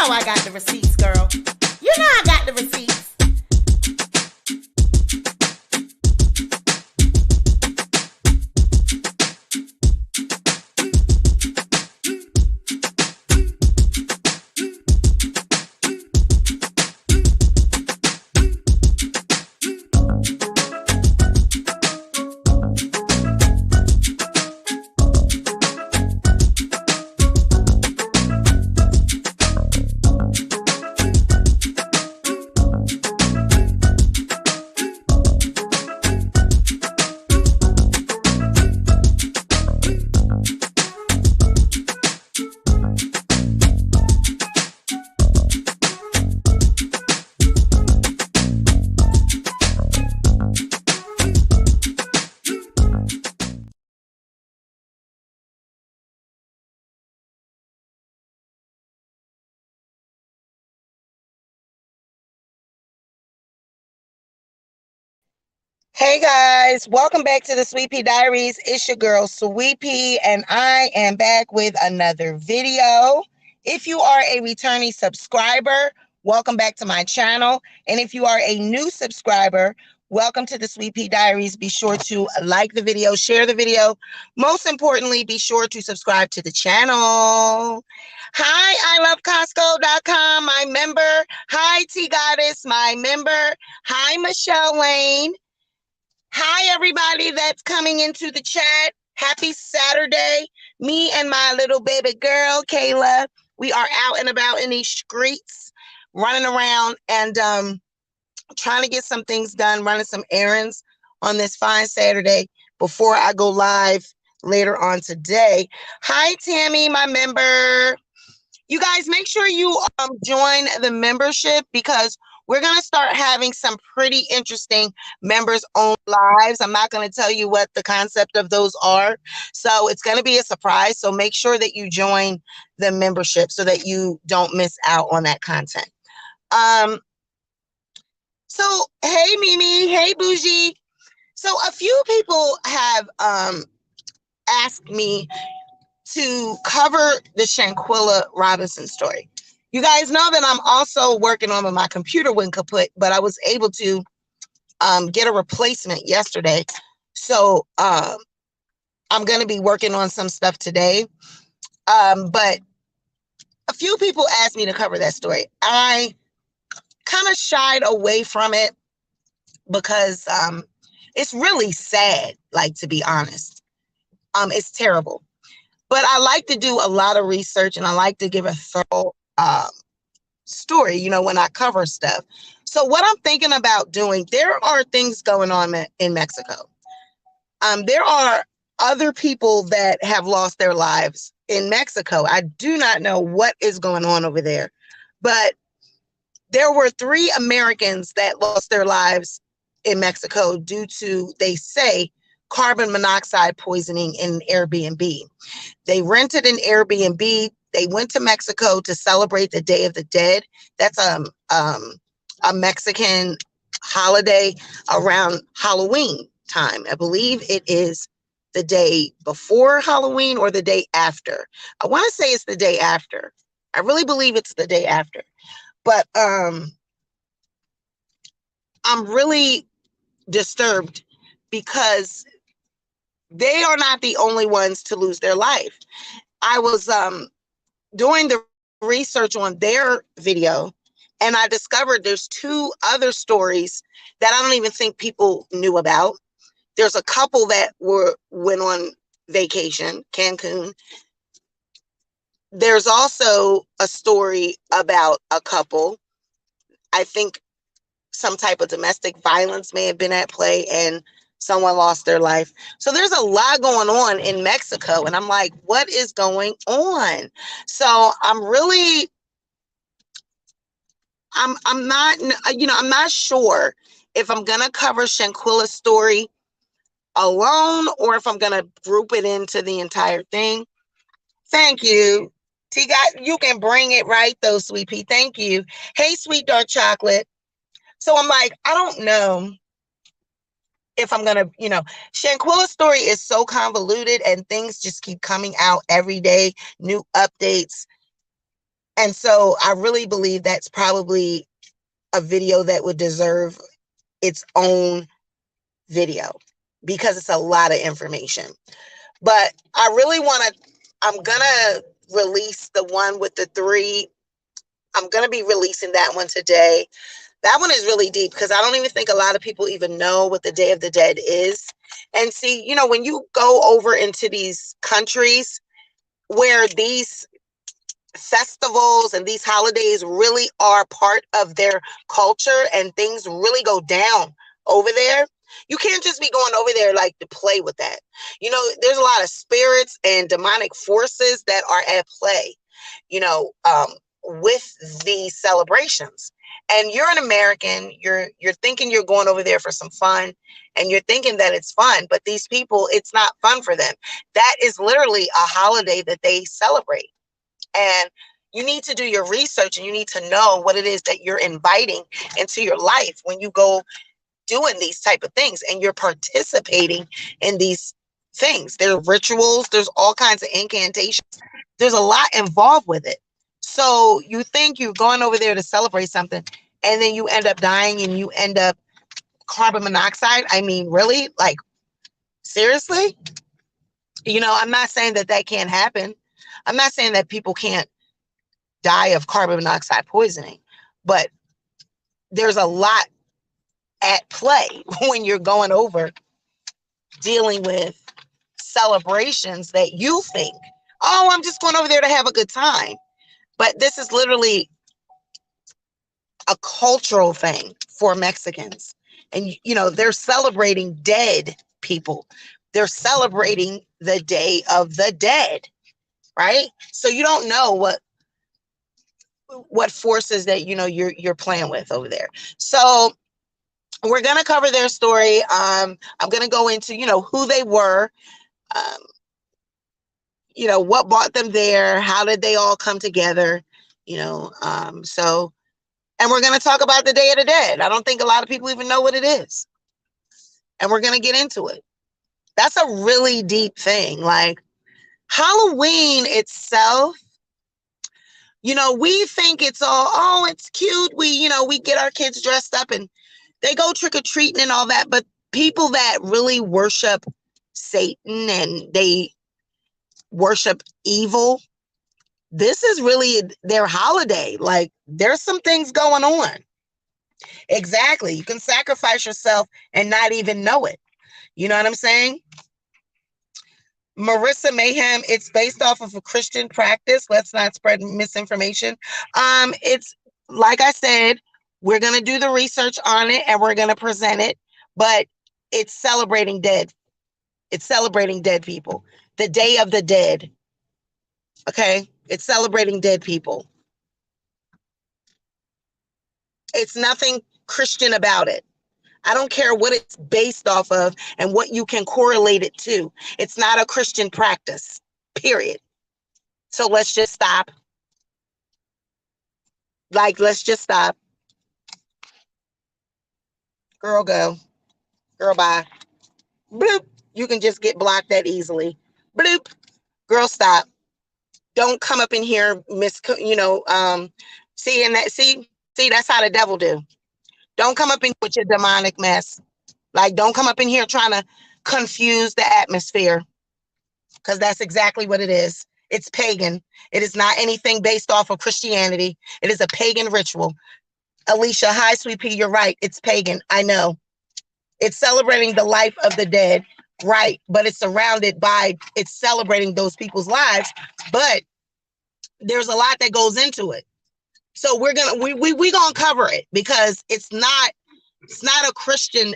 know I got the receipts, girl. You know I got the receipts. Hey guys, welcome back to the Sweet Pea Diaries. It's your girl Sweet Pea, and I am back with another video. If you are a returning subscriber, welcome back to my channel. And if you are a new subscriber, welcome to the Sweet Pea Diaries. Be sure to like the video, share the video. Most importantly, be sure to subscribe to the channel. Hi, ilovecostco.com, my member. Hi, T Goddess, my member. Hi, Michelle Lane. Hi, everybody that's coming into the chat. Happy Saturday. Me and my little baby girl, Kayla, we are out and about in these streets, running around and trying to get some things done, running some errands on this fine Saturday before I go live later on today. Hi, Tammy, my member. You guys, make sure you join the membership because we're going to start having some pretty interesting members-owned lives. I'm not going to tell you what the concept of those are. So it's going to be a surprise. So make sure that you join the membership so that you don't miss out on that content. So, hey, Mimi. Hey, Bougie. So a few people have asked me to cover the Shanquila Robinson story. You guys know that I'm also working on when my computer went kaput, but I was able to get a replacement yesterday. So I'm going to be working on some stuff today. But a few people asked me to cover that story. I kind of shied away from it because it's really sad, like, to be honest. It's terrible. But I like to do a lot of research and I like to give a thorough story, you know, when I cover stuff. So what I'm thinking about doing, there are things going on in Mexico. There are other people that have lost their lives in Mexico. I do not know what is going on over there, but there were 3 Americans that lost their lives in Mexico due to, they say, carbon monoxide poisoning in an Airbnb. They rented an Airbnb. They went to Mexico to celebrate the Day of the Dead. That's a Mexican holiday around Halloween time. I believe it is the day before Halloween or the day after. I want to say it's the day after. I really believe it's the day after. But I'm really disturbed because they are not the only ones to lose their life. I was doing the research on their video, and I discovered there's 2 other stories that I don't even think people knew about. There's a couple that went on vacation, Cancun. There's also a story about a couple. I think some type of domestic violence may have been at play and someone lost their life. So there's a lot going on in Mexico. And I'm like, what is going on? So I'm not, I'm not sure if I'm going to cover Shanquila's story alone or if I'm going to group it into the entire thing. Thank you. T got, you can bring it right though, Sweet Pea. Thank you. Hey, Sweet Dark Chocolate. So I'm like, I don't know if I'm going to, Shanquila's story is so convoluted and things just keep coming out every day, new updates. And so I really believe that's probably a video that would deserve its own video because it's a lot of information. But I really want to, I'm going to release the one with the three. I'm going to be releasing that one today. That one is really deep because I don't even think a lot of people even know what the Day of the Dead is. And see, you know, when you go over into these countries where these festivals and these holidays really are part of their culture and things really go down over there, you can't just be going over there like to play with that. You know, there's a lot of spirits and demonic forces that are at play, you know, with these celebrations. And you're an American, you're thinking you're going over there for some fun, and you're thinking that it's fun, but these people, it's not fun for them. That is literally a holiday that they celebrate. And you need to do your research and you need to know what it is that you're inviting into your life when you go doing these type of things and you're participating in these things. There are rituals, there's all kinds of incantations. There's a lot involved with it. So you think you're going over there to celebrate something and then you end up dying and you end up carbon monoxide. I mean, really? Like, seriously? You know, I'm not saying that that can't happen. I'm not saying that people can't die of carbon monoxide poisoning, but there's a lot at play when you're going over dealing with celebrations that you think, oh, I'm just going over there to have a good time. But this is literally a cultural thing for Mexicans. And, you know, they're celebrating dead people. They're celebrating the Day of the Dead, right? So you don't know what forces that, you know, you're playing with over there. So we're going to cover their story. I'm going to go into, you know, who they were, um, you know, what brought them there, how did they all come together, you know, and we're going to talk about the Day of the Dead. I don't think a lot of people even know what it is. And we're going to get into it. That's a really deep thing. Like Halloween itself, you know, we think it's all, oh, it's cute. We, you know, we get our kids dressed up and they go trick-or-treating and all that. But people that really worship Satan and they worship evil, this is really their holiday. Like there's some things going on. Exactly. You can sacrifice yourself and not even know it. You know what I'm saying? Marissa Mayhem, it's based off of a Christian practice. Let's not spread misinformation. It's like I said, we're going to do the research on it and we're going to present it, but it's celebrating dead. It's celebrating dead people. The Day of the Dead. Okay? It's celebrating dead people. It's nothing Christian about it. I don't care what it's based off of and what you can correlate it to. It's not a Christian practice, period. So let's just stop. Like, let's just stop. Girl, go. Girl, bye. Bloop. You can just get blocked that easily. Bloop. Girl, stop. Don't come up in here, see, and see, that's how the devil do. Don't come up in with your demonic mess. Like, don't come up in here trying to confuse the atmosphere, because that's exactly what it is. It's pagan. It is not anything based off of Christianity. It is a pagan ritual. Alicia, hi, sweet pea, you're right. It's pagan. I know. It's celebrating the life of the dead, right? But it's surrounded by, it's celebrating those people's lives, but there's a lot that goes into it. So we're gonna cover it because it's not a Christian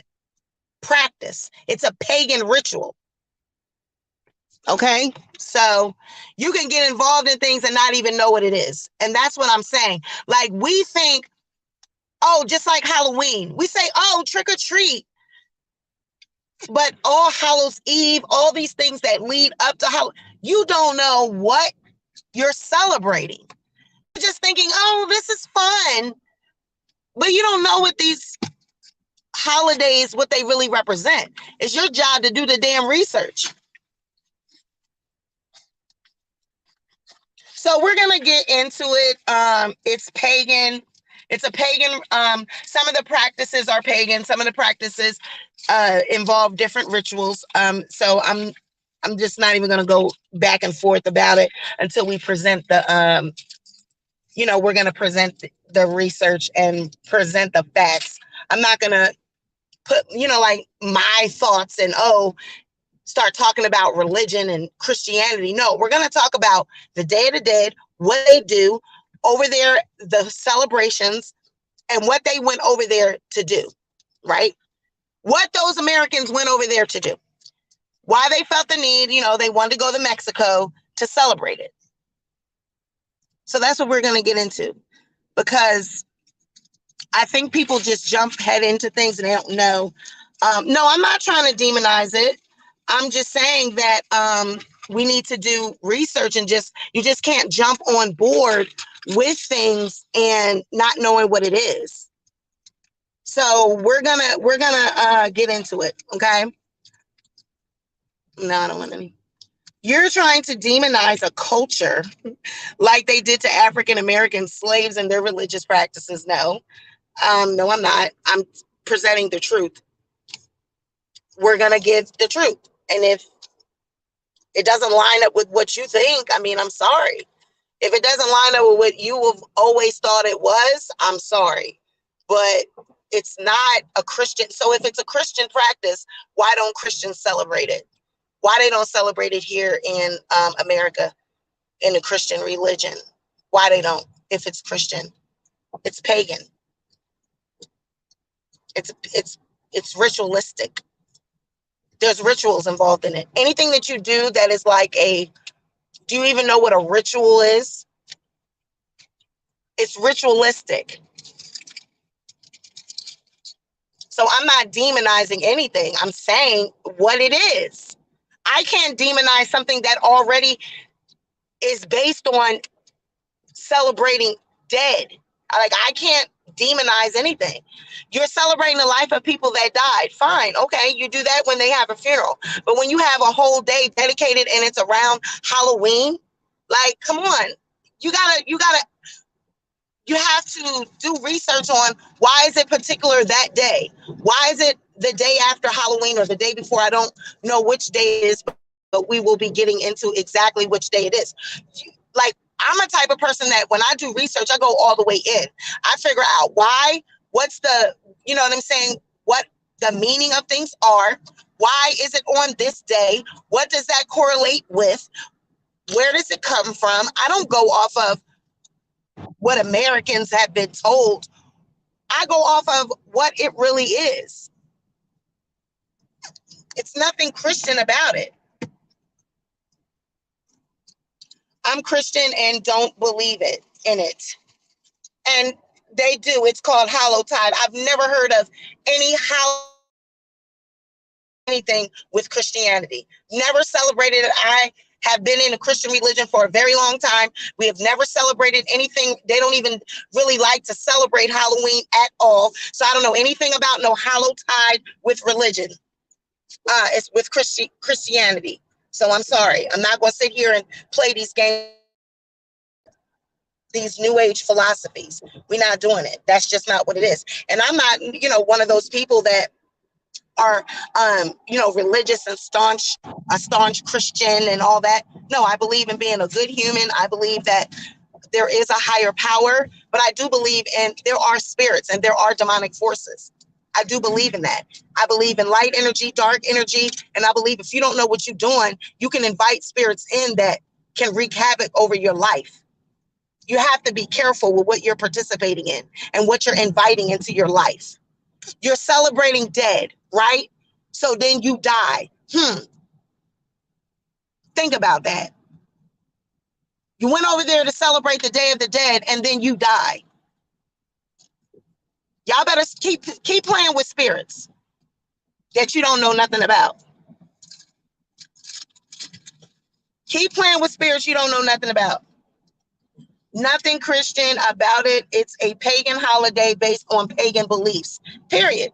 practice. It's a pagan ritual. Okay, so you can get involved in things and not even know what it is. And that's what I'm saying. Like, we think, oh, just like Halloween, we say, oh, trick or treat. But All Hallows Eve, all these things that lead up to Halloween, you don't know what you're celebrating. You're just thinking, oh, this is fun. But you don't know what these holidays, what they really represent. It's your job to do the damn research. So we're gonna get into it. It's pagan. It's a pagan. Some of the practices are pagan. Some of the practices involve different rituals. I'm just not even gonna go back and forth about it until we present the we're gonna present the research and present the facts. I'm not gonna put like my thoughts and start talking about religion and Christianity. No, we're going to talk about the Day of the Dead, what they do over there, the celebrations, and what they went over there to do, right? What those Americans went over there to do, why they felt the need, they wanted to go to Mexico to celebrate it. So that's what we're going to get into, because I think people just jump head into things and they don't know. No, I'm not trying to demonize it. I'm just saying that we need to do research, and you just can't jump on board with things and not knowing what it is. So we're gonna get into it, okay? No, I don't want any. You're trying to demonize a culture like they did to African American slaves and their religious practices. No, no, I'm not. I'm presenting the truth. We're gonna give the truth, and if it doesn't line up with what you think, I mean, I'm sorry. If it doesn't line up with what you have always thought it was, I'm sorry. But it's not a Christian. So if it's a Christian practice, why don't Christians celebrate it? Why they don't celebrate it here in America in the Christian religion? Why they don't? If it's Christian, it's pagan. It's ritualistic. There's rituals involved in it. Anything that you do that is like do you even know what a ritual is? It's ritualistic. So I'm not demonizing anything. I'm saying what it is. I can't demonize something that already is based on celebrating dead. Like, I can't demonize anything. You're celebrating the life of people that died. Fine. Okay. You do that when they have a funeral. But when you have a whole day dedicated and it's around Halloween, like, come on. You have to do research on why is it particular that day? Why is it the day after Halloween or the day before? I don't know which day it is, but we will be getting into exactly which day it is. Like, I'm a type of person that when I do research, I go all the way in. I figure out why, what's the, you know what I'm saying? What the meaning of things are. Why is it on this day? What does that correlate with? Where does it come from? I don't go off of what Americans have been told. I go off of what it really is. It's nothing Christian about it. I'm Christian and don't believe it in it. And they do. It's called Hallowtide. I've never heard of any anything with Christianity. Never celebrated it. I have been in a Christian religion for a very long time. We have never celebrated anything. They don't even really like to celebrate Halloween at all. So I don't know anything about no Hallowtide with religion. It's with Christianity. So I'm sorry. I'm not going to sit here and play these games, these new age philosophies. We're not doing it. That's just not what it is. And I'm not, one of those people that are, religious and a staunch Christian and all that. No, I believe in being a good human. I believe that there is a higher power, but I do believe there are spirits and there are demonic forces. I do believe in that. I believe in light energy, dark energy, and I believe if you don't know what you're doing, you can invite spirits in that can wreak havoc over your life. You have to be careful with what you're participating in and what you're inviting into your life. You're celebrating dead, right? So then you die. Think about that. You went over there to celebrate the Day of the Dead and then you die. Y'all better keep playing with spirits that you don't know nothing about. Keep playing with spirits you don't know nothing about. Nothing Christian about it. It's a pagan holiday based on pagan beliefs, period.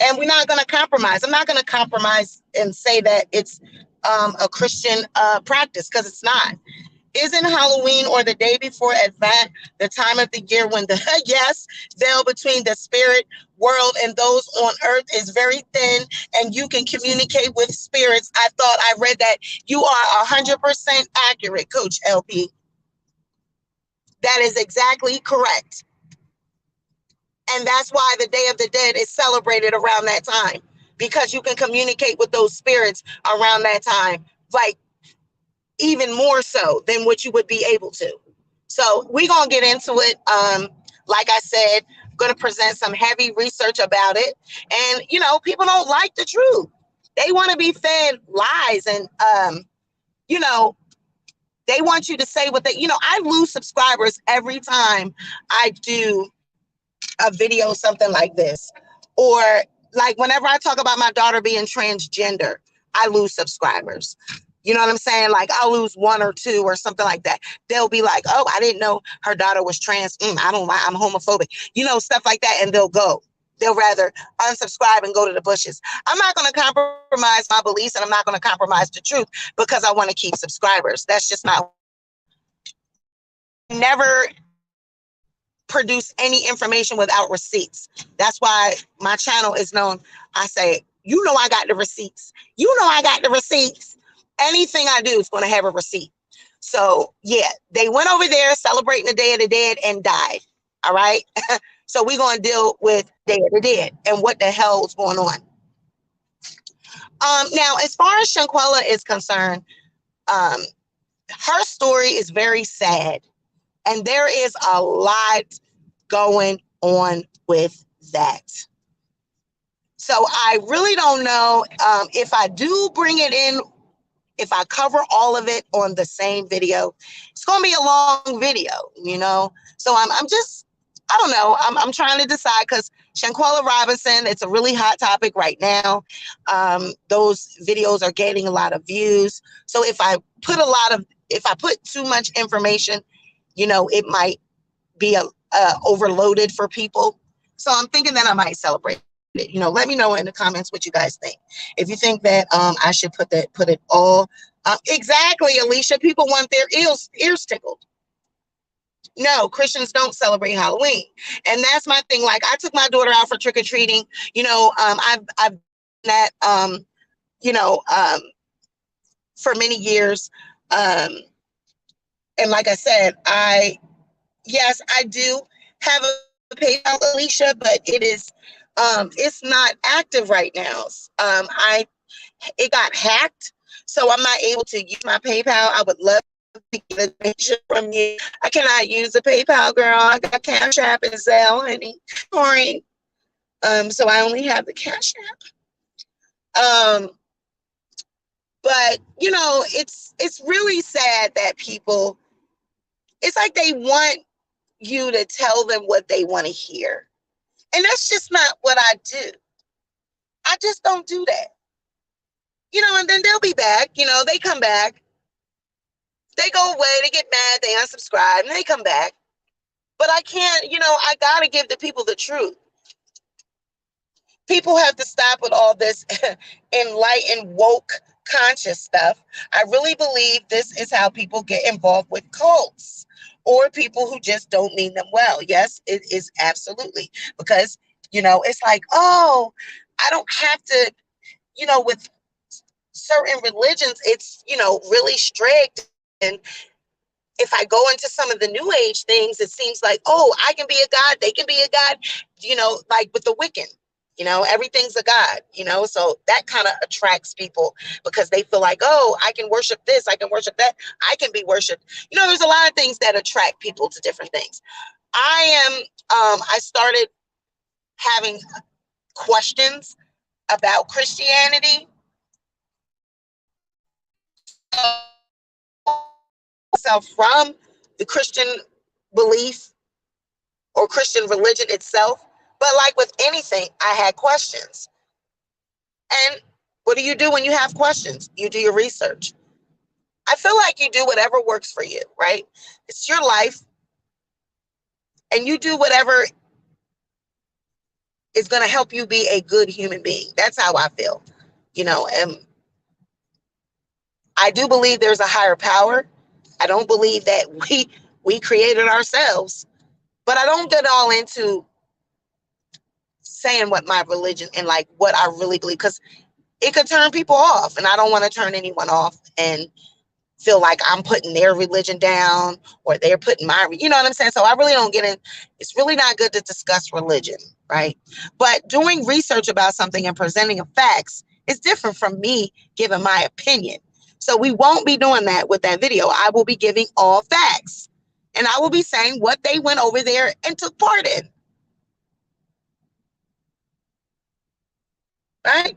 And we're not going to compromise. I'm not going to compromise and say that it's a Christian practice, because it's not. Isn't Halloween or the day before Advent the time of the year when the yes veil between the spirit world and those on earth is very thin and you can communicate with spirits? I thought I read that. You are 100% accurate, Coach LP. That is exactly correct. And that's why the Day of the Dead is celebrated around that time, because you can communicate with those spirits around that time, like even more so than what you would be able to. So we're going to get into it. Like I said, I'm going to present some heavy research about it. And, people don't like the truth. They want to be fed lies. And, you know, they want you to say what they, I lose subscribers every time I do a video, something like this. Or like whenever I talk about my daughter being transgender, I lose subscribers. You know what I'm saying? Like I'll lose one or two or something like that. They'll be like, oh, I didn't know her daughter was trans. I don't like, I'm homophobic, stuff like that. And they'll go. They'll rather unsubscribe and go to the bushes. I'm not going to compromise my beliefs, and I'm not going to compromise the truth because I want to keep subscribers. That's just not. Never produce any information without receipts. That's why my channel is known. I say, I got the receipts. I got the receipts. Anything I do is going to have a receipt. So yeah, they went over there celebrating the Day of the Dead and died. All right. So we're going to deal with Day of the Dead and what the hell is going on. Now, as far as Shanquila is concerned, her story is very sad. And there is a lot going on with that. So I really don't know if I do bring it in, if I cover all of it on the same video. It's going to be a long video, So I'm just, I don't know. I'm trying to decide because Shanquila Robinson, it's a really hot topic right now. Those videos are getting a lot of views. So if I put too much information, it might be overloaded for people. So I'm thinking that I might celebrate it. Let me know in the comments what you guys think. If you think that I should put it all. Exactly, Alicia. People want their ears tickled. No, Christians don't celebrate Halloween. And that's my thing. Like I took my daughter out for trick-or-treating. I've done that, for many years. And like I said, yes, I do have a PayPal, Alicia, but it's not active right now. It got hacked, so I'm not able to use my PayPal. I would love to get a donation from you. I cannot use a PayPal, girl. I got Cash App and Zelle, honey. Sorry. So I only have the Cash App. But it's really sad that people. It's like they want you to tell them what they want to hear. And that's just not what I do. I just don't do that. And then they'll be back, they come back. They go away, they get mad, they unsubscribe, and they come back. But I can't, I got to give the people the truth. People have to stop with all this enlightened, woke, conscious stuff. I really believe this is how people get involved with cults or people who just don't mean them well. Yes, it is absolutely. Because, it's like, oh, I don't have to, with certain religions, it's, really strict. And if I go into some of the new age things, it seems like, oh, I can be a god, they can be a god, like with the Wiccan. Everything's a god, so that kind of attracts people because they feel like, oh, I can worship this, I can worship that, I can be worshiped. There's a lot of things that attract people to different things. I started having questions about Christianity. Myself from the Christian belief or Christian religion itself. But like with anything, I had questions. And what do you do when you have questions? You do your research. I feel like you do whatever works for you, right? It's your life. And you do whatever is going to help you be a good human being. That's how I feel. And I do believe there's a higher power. I don't believe that we created ourselves, but I don't get all into saying what my religion and like what I really believe, because it could turn people off, and I don't want to turn anyone off and feel like I'm putting their religion down or they're putting my, you know what I'm saying? So I really don't get in. It's really not good to discuss religion, right? But doing research about something and presenting facts is different from me giving my opinion. So we won't be doing that with that video. I will be giving all facts, and I will be saying what they went over there and took part in, right?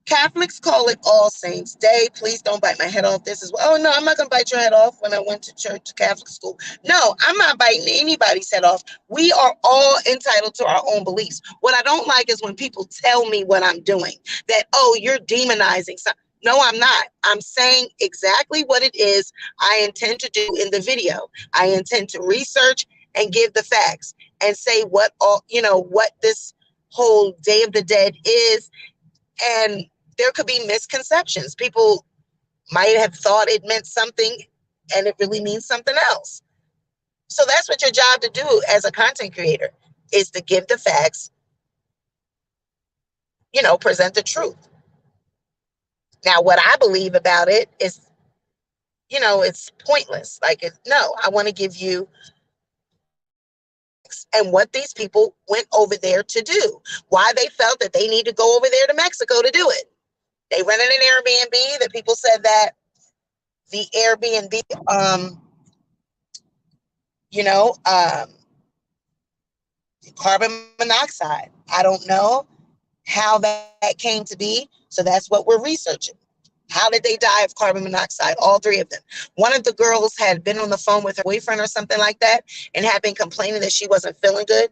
Catholics call it All Saints Day. Please don't bite my head off. This is, oh no, I'm not gonna bite your head off. When I went to church, Catholic school, no, I'm not biting anybody's head off. We are all entitled to our own beliefs. What I don't like is when people tell me what I'm doing, that, oh, you're demonizing something. No, I'm not. I'm saying exactly what it is I intend to do in the video. I intend to research and give the facts and say what all, what this whole Day of the Dead is. And there could be misconceptions. People might have thought it meant something and it really means something else. So that's what your job to do as a content creator, is to give the facts, present the truth. Now, what I believe about it is, it's pointless. Like, no, I want to give you and what these people went over there to do, why they felt that they need to go over there to Mexico to do it. They rented an Airbnb. The people said that the Airbnb, you know, um, carbon monoxide. I don't know how that came to be. So that's what we're researching. How did they die of carbon monoxide? All three of them. One of the girls had been on the phone with her boyfriend or something like that and had been complaining that she wasn't feeling good.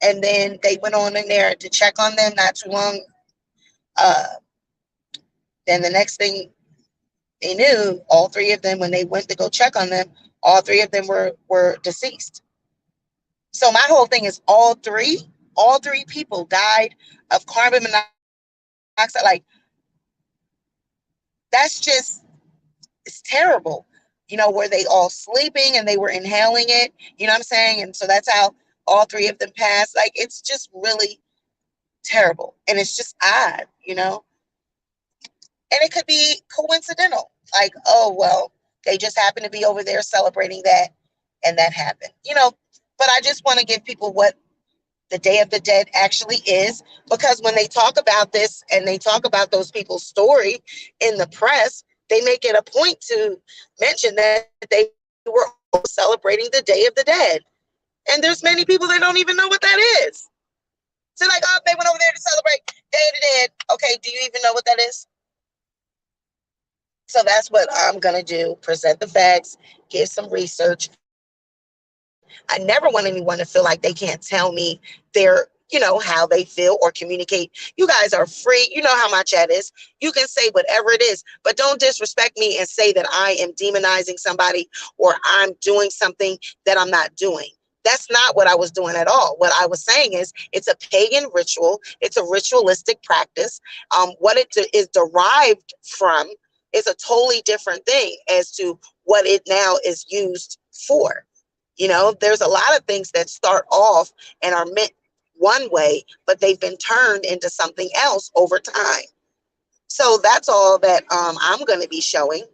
And then they went on in there to check on them not too long. Uh, then the next thing they knew, all three of them, when they went to go check on them, all three of them were deceased. So my whole thing is all three people died of carbon monoxide. Like, that's just, it's terrible. Were they all sleeping and they were inhaling it? You know what I'm saying? And so that's how all three of them passed. Like, it's just really terrible. And it's just odd. And it could be coincidental. Like, oh, well, they just happen to be over there celebrating that and that happened. But I just want to give people what the Day of the Dead actually is, because when they talk about this and they talk about those people's story in the press, they make it a point to mention that they were celebrating the Day of the Dead. And there's many people that don't even know what that is. So like, oh, they went over there to celebrate Day of the Dead. Okay, do you even know what that is? So that's what I'm going to do. Present the facts, give some research. I never want anyone to feel like they can't tell me how they feel or communicate. You guys are free. You know how my chat is. You can say whatever it is, but don't disrespect me and say that I am demonizing somebody or I'm doing something that I'm not doing. That's not what I was doing at all. What I was saying is it's a pagan ritual. It's a ritualistic practice. What it is derived from is a totally different thing as to what it now is used for. There's a lot of things that start off and are meant one way, but they've been turned into something else over time. So that's all that I'm going to be showing.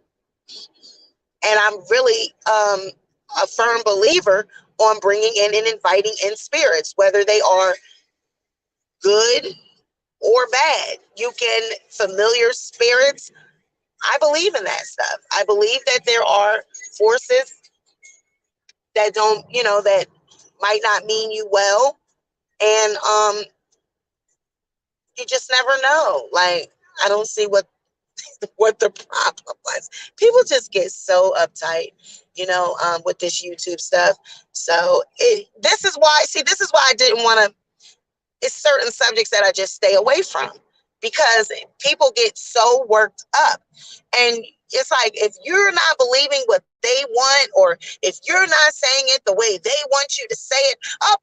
And I'm really a firm believer on bringing in and inviting in spirits, whether they are good or bad. You can familiar spirits. I believe in that stuff. I believe that there are forces that don't, that might not mean you well. And you just never know. Like, I don't see what the problem was. People just get so uptight, with this YouTube stuff. So this is why I didn't want to, it's certain subjects that I just stay away from, because people get so worked up. And it's like, if you're not believing what they want, or if you're not saying it the way they want you to say it, oh,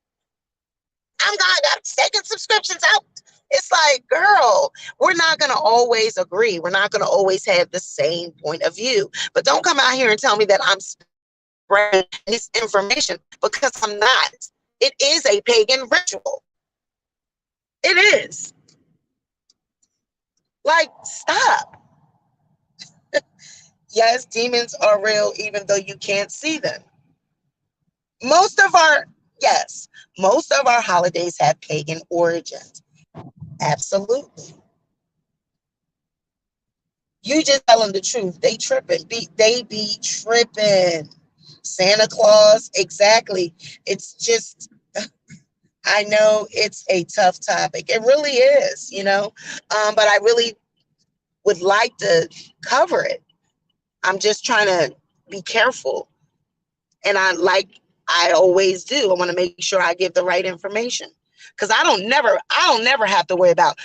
I'm taking subscriptions out. It's like, girl, we're not going to always agree. We're not going to always have the same point of view. But don't come out here and tell me that I'm spreading this information because I'm not. It is a pagan ritual. It is. Like, stop. Yes, demons are real, even though you can't see them. Most of our, yes, most of our holidays have pagan origins. Absolutely. You just tell them the truth. They tripping. They be tripping. Santa Claus, exactly. It's just, I know it's a tough topic. It really is, but I really would like to cover it. I'm just trying to be careful. And I always do. I want to make sure I give the right information. Because I don't never have to worry about,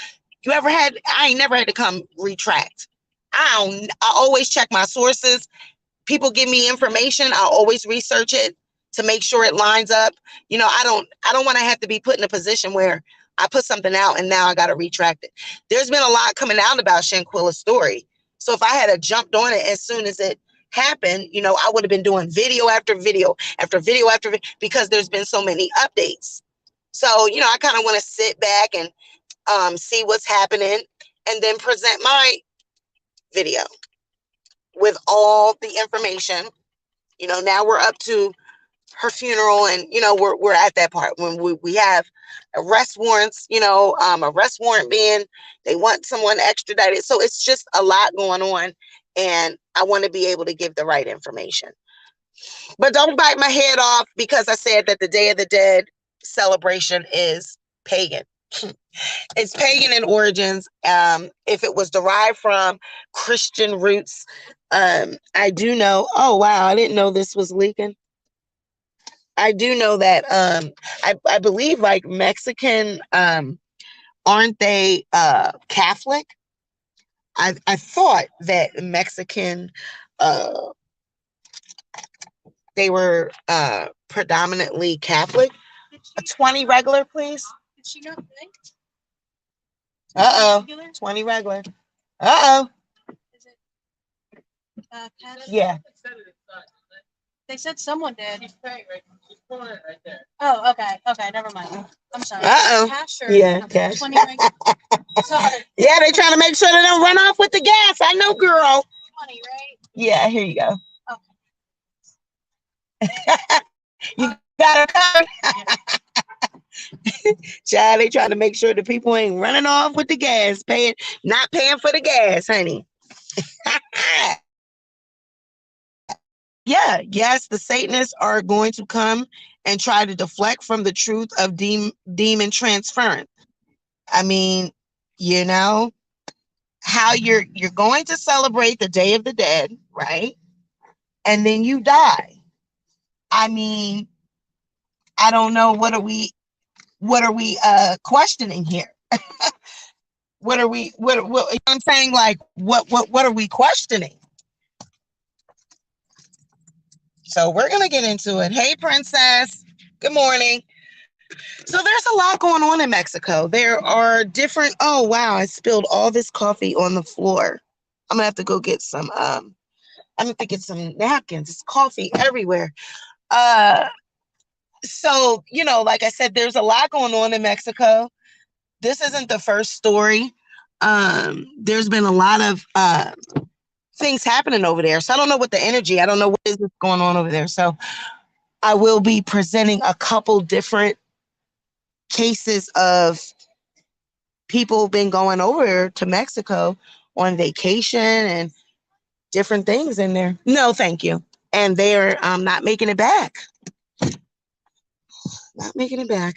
I ain't never had to come retract. I always check my sources. People give me information. I always research it to make sure it lines up. I don't want to have to be put in a position where I put something out and now I got to retract it. There's been a lot coming out about Shanquila's story. So if I had jumped on it as soon as it happened, I would have been doing video after video after video after video because there's been so many updates. So, I kind of want to sit back and see what's happening and then present my video with all the information. Now we're up to her funeral, and we're at that part when we have arrest warrants, arrest warrant being, they want someone extradited. So it's just a lot going on, and I want to be able to give the right information. But don't bite my head off because I said that the Day of the Dead celebration is pagan. It's pagan in origins. If it was derived from Christian roots, I do know. Oh wow, I didn't know this was leaking. I do know that I believe like Mexican, aren't they Catholic? I thought that Mexican, uh, they were predominantly Catholic. A 20 regular, please. Did she not think? Uh-oh. 20 regular. Uh-oh. Is it yeah. They said someone did. Oh, okay. Okay, never mind. I'm sorry. Uh-oh. Cash yeah, cash. 20 Sorry. Yeah, they're trying to make sure they don't run off with the gas. I know, girl. 20, right? Yeah, here you go. Okay. You got it covered. Child, they trying to make sure the people ain't running off with the gas, not paying for the gas, honey. Yeah, yes, the Satanists are going to come and try to deflect from the truth of demon transference. I mean, how you're going to celebrate the Day of the Dead, right? And then you die. I mean, I don't know, what are we questioning here? What are we what I'm saying, like what are we questioning? So we're gonna get into it. Hey, Princess. Good morning. So there's a lot going on in Mexico. There are different. Oh wow! I spilled all this coffee on the floor. I'm gonna have to go get some. I'm gonna have to get some napkins. It's coffee everywhere. So like I said, there's a lot going on in Mexico. This isn't the first story. There's been a lot of things happening over there. So I don't know what the energy. I don't know what is going on over there. So I will be presenting a couple different cases of people been going over to Mexico on vacation and different things in there. No, thank you. And they're not making it back. Not making it back.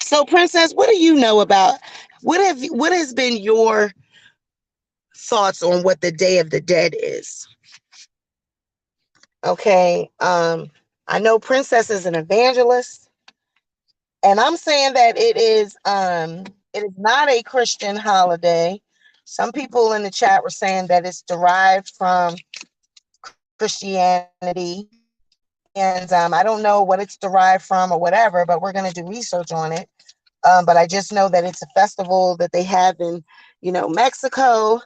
So, Princess, what do you know about what has been your thoughts on what the Day of the Dead is? Okay. I know Princess is an evangelist, and I'm saying that it is not a Christian holiday. Some people in the chat were saying that it's derived from Christianity. And I don't know what it's derived from or whatever, but we're going to do research on it. But I just know that it's a festival that they have in, Mexico,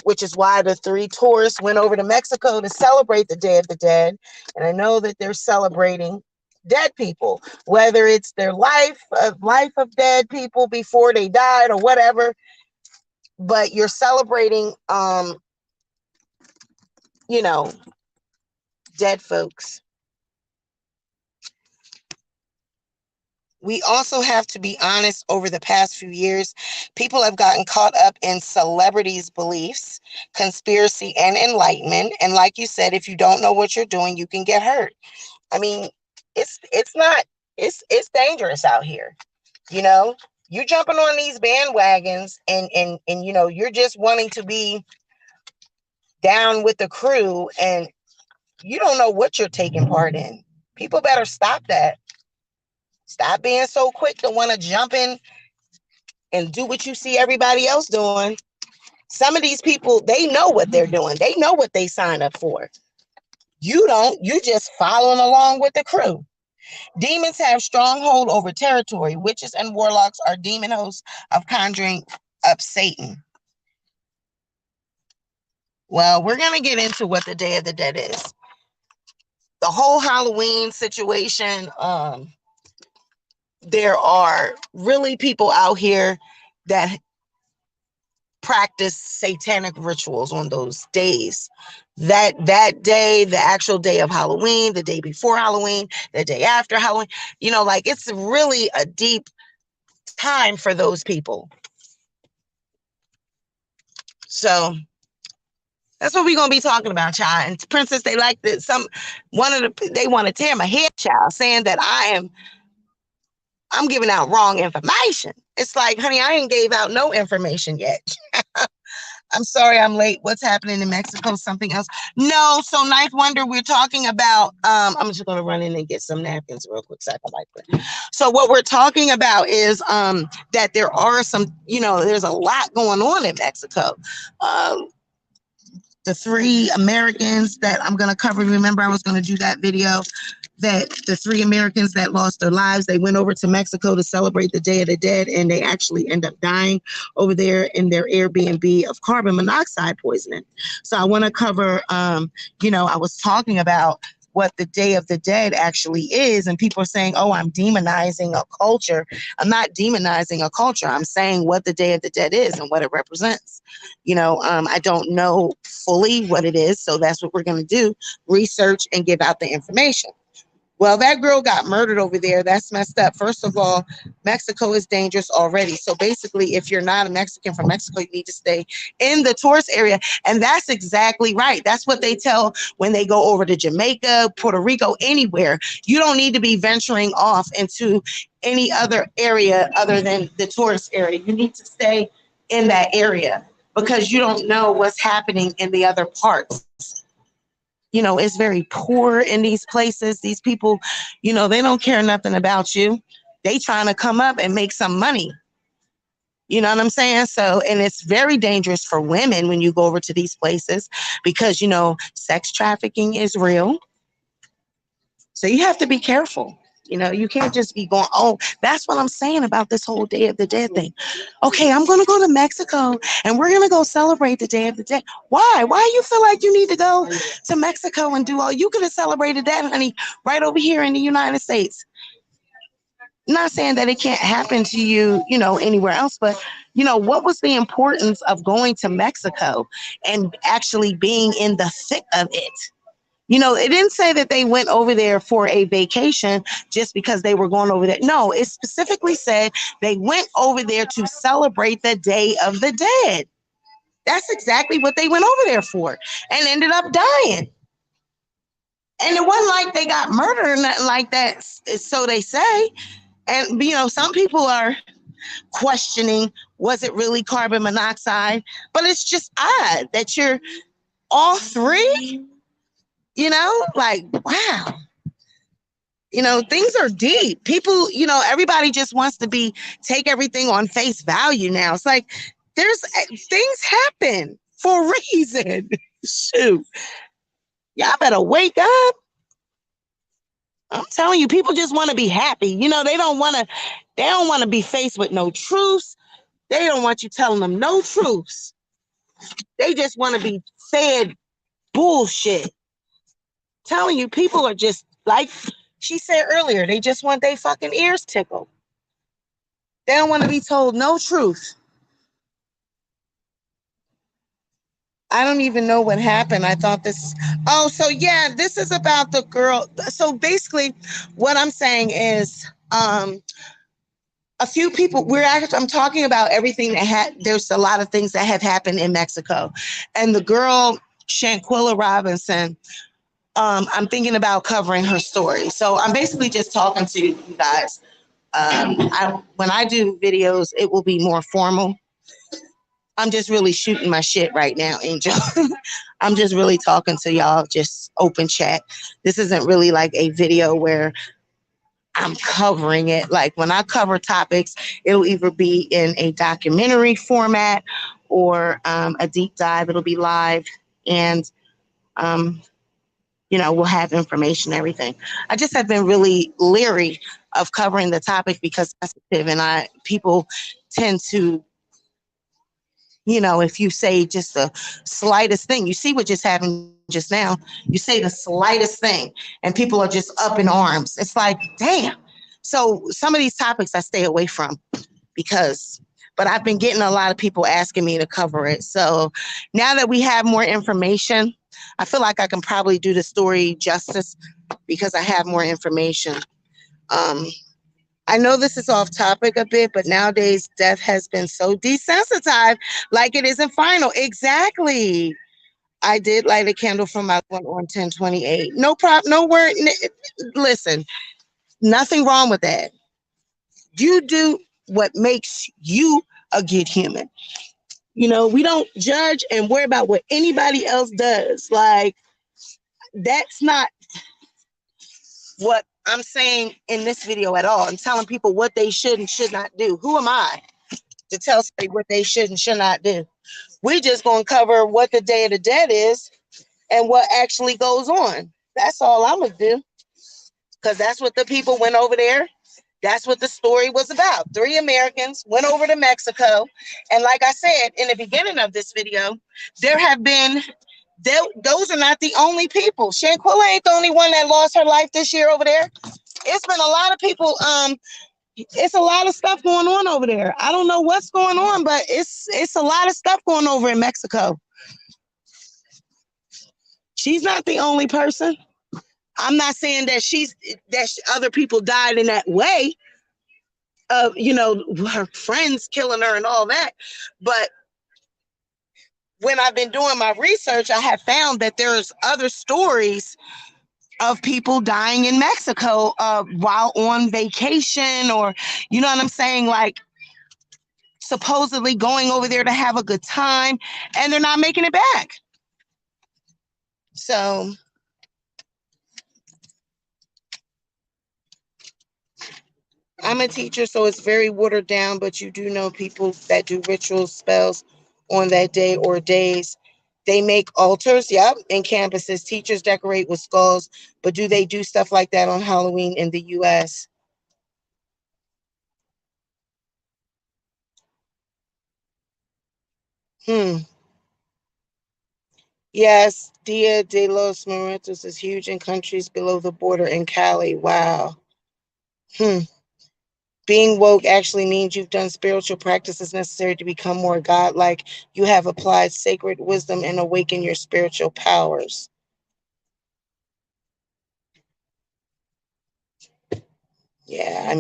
which is why the three tourists went over to Mexico to celebrate the Day of the Dead. And I know that they're celebrating dead people, whether it's their life of dead people before they died or whatever. But you're celebrating, you know, dead folks. We also have to be honest, over the past few years, people have gotten caught up in celebrities' beliefs, conspiracy, and enlightenment. And like you said, if you don't know what you're doing, you can get hurt. I mean, it's not it's dangerous out here. You know, you jumping on these bandwagons and you're just wanting to be down with the crew and you don't know what you're taking part in. People better stop that. Stop being so quick to want to jump in and do what you see everybody else doing. Some of these people, they know what they're doing. They know what they signed up for. You don't. You just following along with the crew. Demons have stronghold over territory. Witches and warlocks are demon hosts of conjuring up Satan. Well, we're going to get into what the Day of the Dead is. The whole Halloween situation, there are really people out here that practice satanic rituals on those days. That day, the actual day of Halloween, the day before Halloween, the day after Halloween, like it's really a deep time for those people. So that's what we're gonna be talking about, child. And Princess, they like that they want to tear my head, child, saying that I'm giving out wrong information. It's like, honey, I ain't gave out no information yet. I'm sorry I'm late. What's happening in Mexico? Something else? No. So Ninth Wonder, we're talking about, I'm just going to run in and get some napkins real quick so I can wipe it. So what we're talking about is that there are some, there's a lot going on in Mexico. The three Americans that I'm going to cover, remember I was going to do that video, that the three Americans that lost their lives, they went over to Mexico to celebrate the Day of the Dead, and they actually end up dying over there in their Airbnb of carbon monoxide poisoning. So I want to cover, I was talking about what the Day of the Dead actually is, and people are saying, oh, I'm demonizing a culture. I'm not demonizing a culture. I'm saying what the Day of the Dead is and what it represents. I don't know fully what it is, so that's what we're going to do, research and give out the information. Well, that girl got murdered over there. That's messed up. First of all, Mexico is dangerous already. So basically, if you're not a Mexican from Mexico, you need to stay in the tourist area. And that's exactly right. That's what they tell when they go over to Jamaica, Puerto Rico, anywhere. You don't need to be venturing off into any other area other than the tourist area. You need to stay in that area because you don't know what's happening in the other parts. It's very poor in these places. These people, they don't care nothing about you. They trying to come up and make some money. You know what I'm saying? So, and it's very dangerous for women when you go over to these places because, sex trafficking is real. So you have to be careful. You can't just be going, oh, that's what I'm saying about this whole Day of the Dead thing. Okay, I'm going to go to Mexico and we're going to go celebrate the Day of the Dead. Why? Why you feel like you need to go to Mexico and do all? You could have celebrated that, honey, right over here in the United States. Not saying that it can't happen to you, anywhere else, but, what was the importance of going to Mexico and actually being in the thick of it? It didn't say that they went over there for a vacation just because they were going over there. No, it specifically said they went over there to celebrate the Day of the Dead. That's exactly what they went over there for and ended up dying. And it wasn't like they got murdered or nothing like that, so they say. And, some people are questioning, was it really carbon monoxide? But it's just odd that you're all three. Like, wow. Things are deep. People, everybody just wants to take everything on face value now. It's like things happen for a reason. Shoot. Y'all better wake up. I'm telling you, people just want to be happy. You know, they don't want to be faced with no truths. They don't want you telling them no truths. They just want to be fed bullshit. Telling you, people are just like she said earlier, they just want their fucking ears tickled. They don't want to be told no truth. I don't even know what happened. I thought this. Oh, so yeah, this is about the girl. So basically, what I'm saying is, a few people. I'm talking about everything that had. There's a lot of things that have happened in Mexico, and the girl Shanquila Robinson. I'm thinking about covering her story. So I'm basically just talking to you guys. When I do videos, it will be more formal. I'm just really shooting my shit right now, Angel. I'm just really talking to y'all, just open chat. This isn't really like a video where I'm covering it. Like when I cover topics, it'll either be in a documentary format or a deep dive. It'll be live and, um, we'll have information, everything. I just have been really leery of covering the topic because it's sensitive and people tend to, if you say just the slightest thing, you see what just happened just now. You say the slightest thing and people are just up in arms. It's like, damn. So some of these topics I stay away from but I've been getting a lot of people asking me to cover it. So now that we have more information, I feel like I can probably do the story justice because I have more information. Um, I know this is off topic a bit, but nowadays death has been so desensitized, like it isn't final. Exactly. I did light a candle for my one on 1028. No problem. No word. Listen, nothing wrong with that. You do what makes you a good human. We don't judge and worry about what anybody else does. Like, that's not what I'm saying in this video at all. I'm telling people what they should and should not do. Who am I to tell somebody what they should and should not do? We just going to cover what the Day of the Dead is and what actually goes on. That's all I'm going to do. Because that's what the people went over there. That's what the story was about. 3 Americans went over to Mexico. And like I said in the beginning of this video, there have been, those are not the only people. Shanquilla ain't the only one that lost her life this year over there. It's been a lot of people. It's a lot of stuff going on over there. I don't know what's going on, but it's a lot of stuff going over in Mexico. She's not the only person. I'm not saying that other people died in that way of, her friends killing her and all that. But when I've been doing my research, I have found that there's other stories of people dying in Mexico while on vacation, or, you know what I'm saying? Like, supposedly going over there to have a good time and they're not making it back. So I'm a teacher, so it's very watered down, but you do know people that do ritual spells on that day or days. They make altars, yep, in campuses. Teachers decorate with skulls, but do they do stuff like that on Halloween in the US? Yes, Dia de los Muertos is huge in countries below the border in Cali. Wow. Being woke actually means you've done spiritual practices necessary to become more godlike. You have applied sacred wisdom and awakened your spiritual powers. Yeah,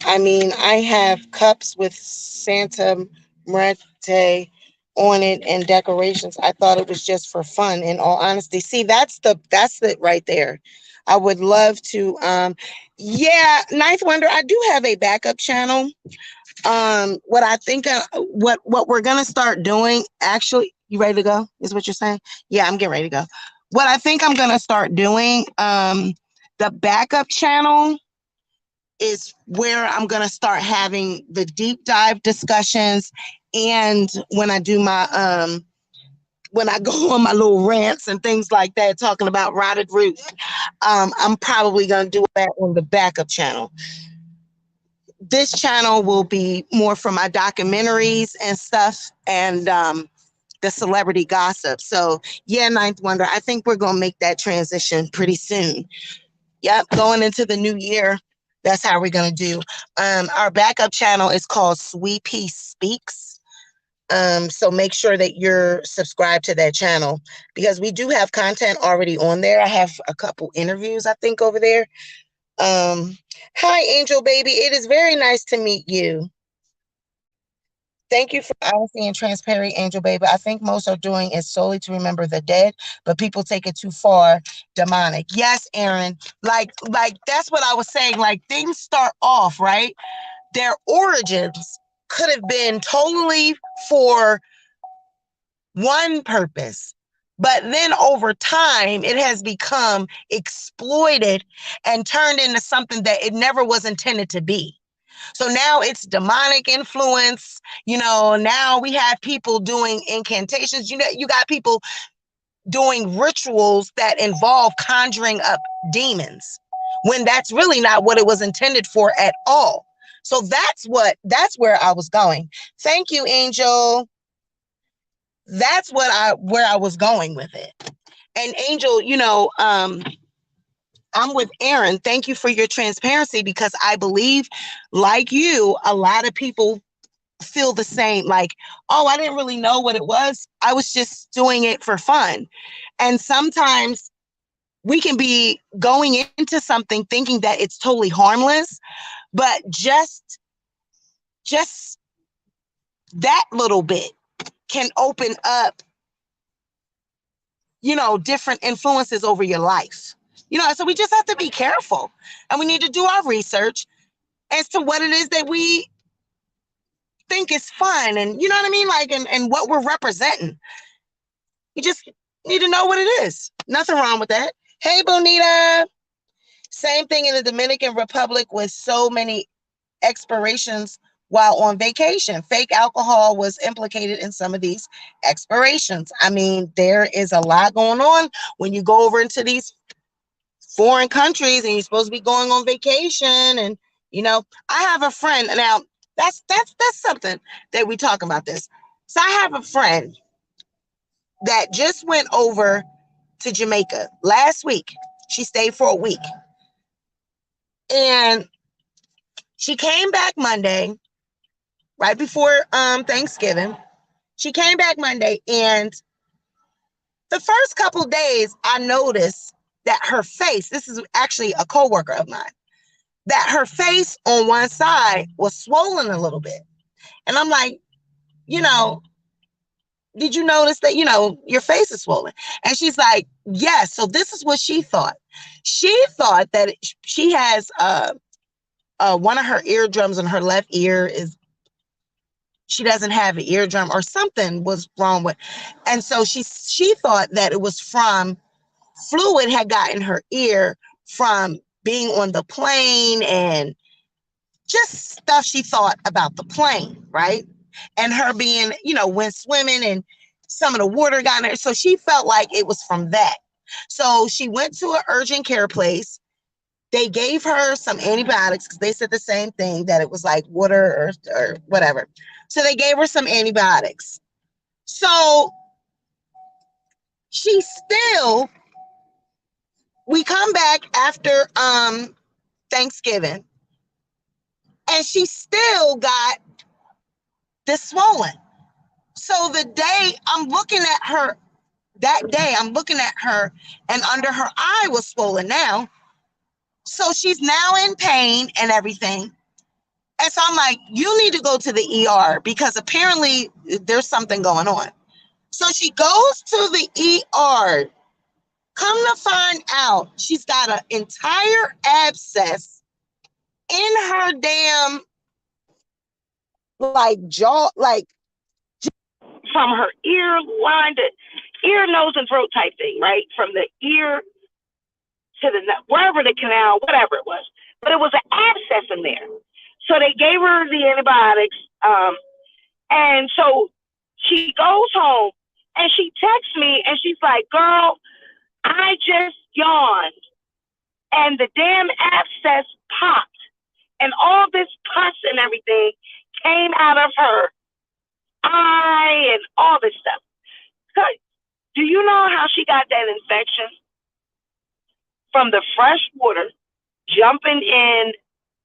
I have cups with Santa Muerte on it and decorations. I thought it was just for fun, in all honesty. See, that's it right there. I would love to yeah, Ninth Wonder, I do have a backup channel. What I think what we're gonna start doing, actually, you ready to go? Is what you're saying? Yeah, I'm getting ready to go. What I think I'm gonna start doing, the backup channel is where I'm gonna start having the deep dive discussions, and when I do my when I go on my little rants and things like that, talking about rotted roots, I'm probably going to do that on the backup channel. This channel will be more for my documentaries and stuff, and the celebrity gossip. So yeah, Ninth Wonder, I think we're going to make that transition pretty soon. Yep, going into the new year, that's how we're going to do. Our backup channel is called Sweet Pea Speaks. So make sure that you're subscribed to that channel, because we do have content already on there. I have a couple interviews, I think, over there. Hi, Angel Baby. It is very nice to meet you. Thank you for honesty and transparency, Angel Baby. I think most are doing it solely to remember the dead, but people take it too far, demonic. Yes, Aaron. Like that's what I was saying. Like, things start off, right? Their origins could have been totally for one purpose, but then over time it has become exploited and turned into something that it never was intended to be. So now it's demonic influence. Now we have people doing incantations. You got people doing rituals that involve conjuring up demons, when that's really not what it was intended for at all. So that's where I was going. Thank you, Angel. That's where I was going with it. And Angel, I'm with Aaron. Thank you for your transparency, because I believe, like you, a lot of people feel the same. Like, oh, I didn't really know what it was. I was just doing it for fun. And sometimes we can be going into something thinking that it's totally harmless, but just that little bit can open up, different influences over your life. So we just have to be careful, and we need to do our research as to what it is that we think is fun, and you know what I mean? Like, and what we're representing. You just need to know what it is. Nothing wrong with that. Hey, Bonita. Same thing in the Dominican Republic, with so many expirations while on vacation. Fake alcohol was implicated in some of these expirations. I mean, there is a lot going on when you go over into these foreign countries and you're supposed to be going on vacation. And I have a friend now. That's something that we talk about this. So I have a friend that just went over to Jamaica last week. She stayed for a week, and she came back Monday, right before Thanksgiving. She came back Monday, and the first couple of days, I noticed that her face, this is actually a coworker of mine, that her face on one side was swollen a little bit. And I'm like, did you notice that, your face is swollen? And she's like, yes. So this is what she thought. She thought that she has one of her eardrums in her left ear she doesn't have an eardrum, or something was wrong with. And so she thought that it was from fluid had gotten her ear from being on the plane, and just stuff she thought about the plane, right? And her being, went swimming and some of the water got in her. So she felt like it was from that. So she went to an urgent care place. They gave her some antibiotics, because they said the same thing, that it was like water or whatever. So they gave her some antibiotics. So we come back after Thanksgiving, and she still got this swollen. So the day I'm looking at her, and under her eye was swollen now. So she's now in pain and everything. And so I'm like, you need to go to the ER, because apparently there's something going on. So she goes to the ER. Come to find out, she's got an entire abscess in her damn jaw, from her ear line to ear, nose, and throat type thing, right? From the ear to the wherever the canal, whatever it was. But it was an abscess in there. So they gave her the antibiotics. And so she goes home, And she texts me and she's like, girl, I just yawned and the damn abscess popped and all this pus and everything came out of her eye and all this stuff. Do you know how she got that infection? From the fresh water, jumping in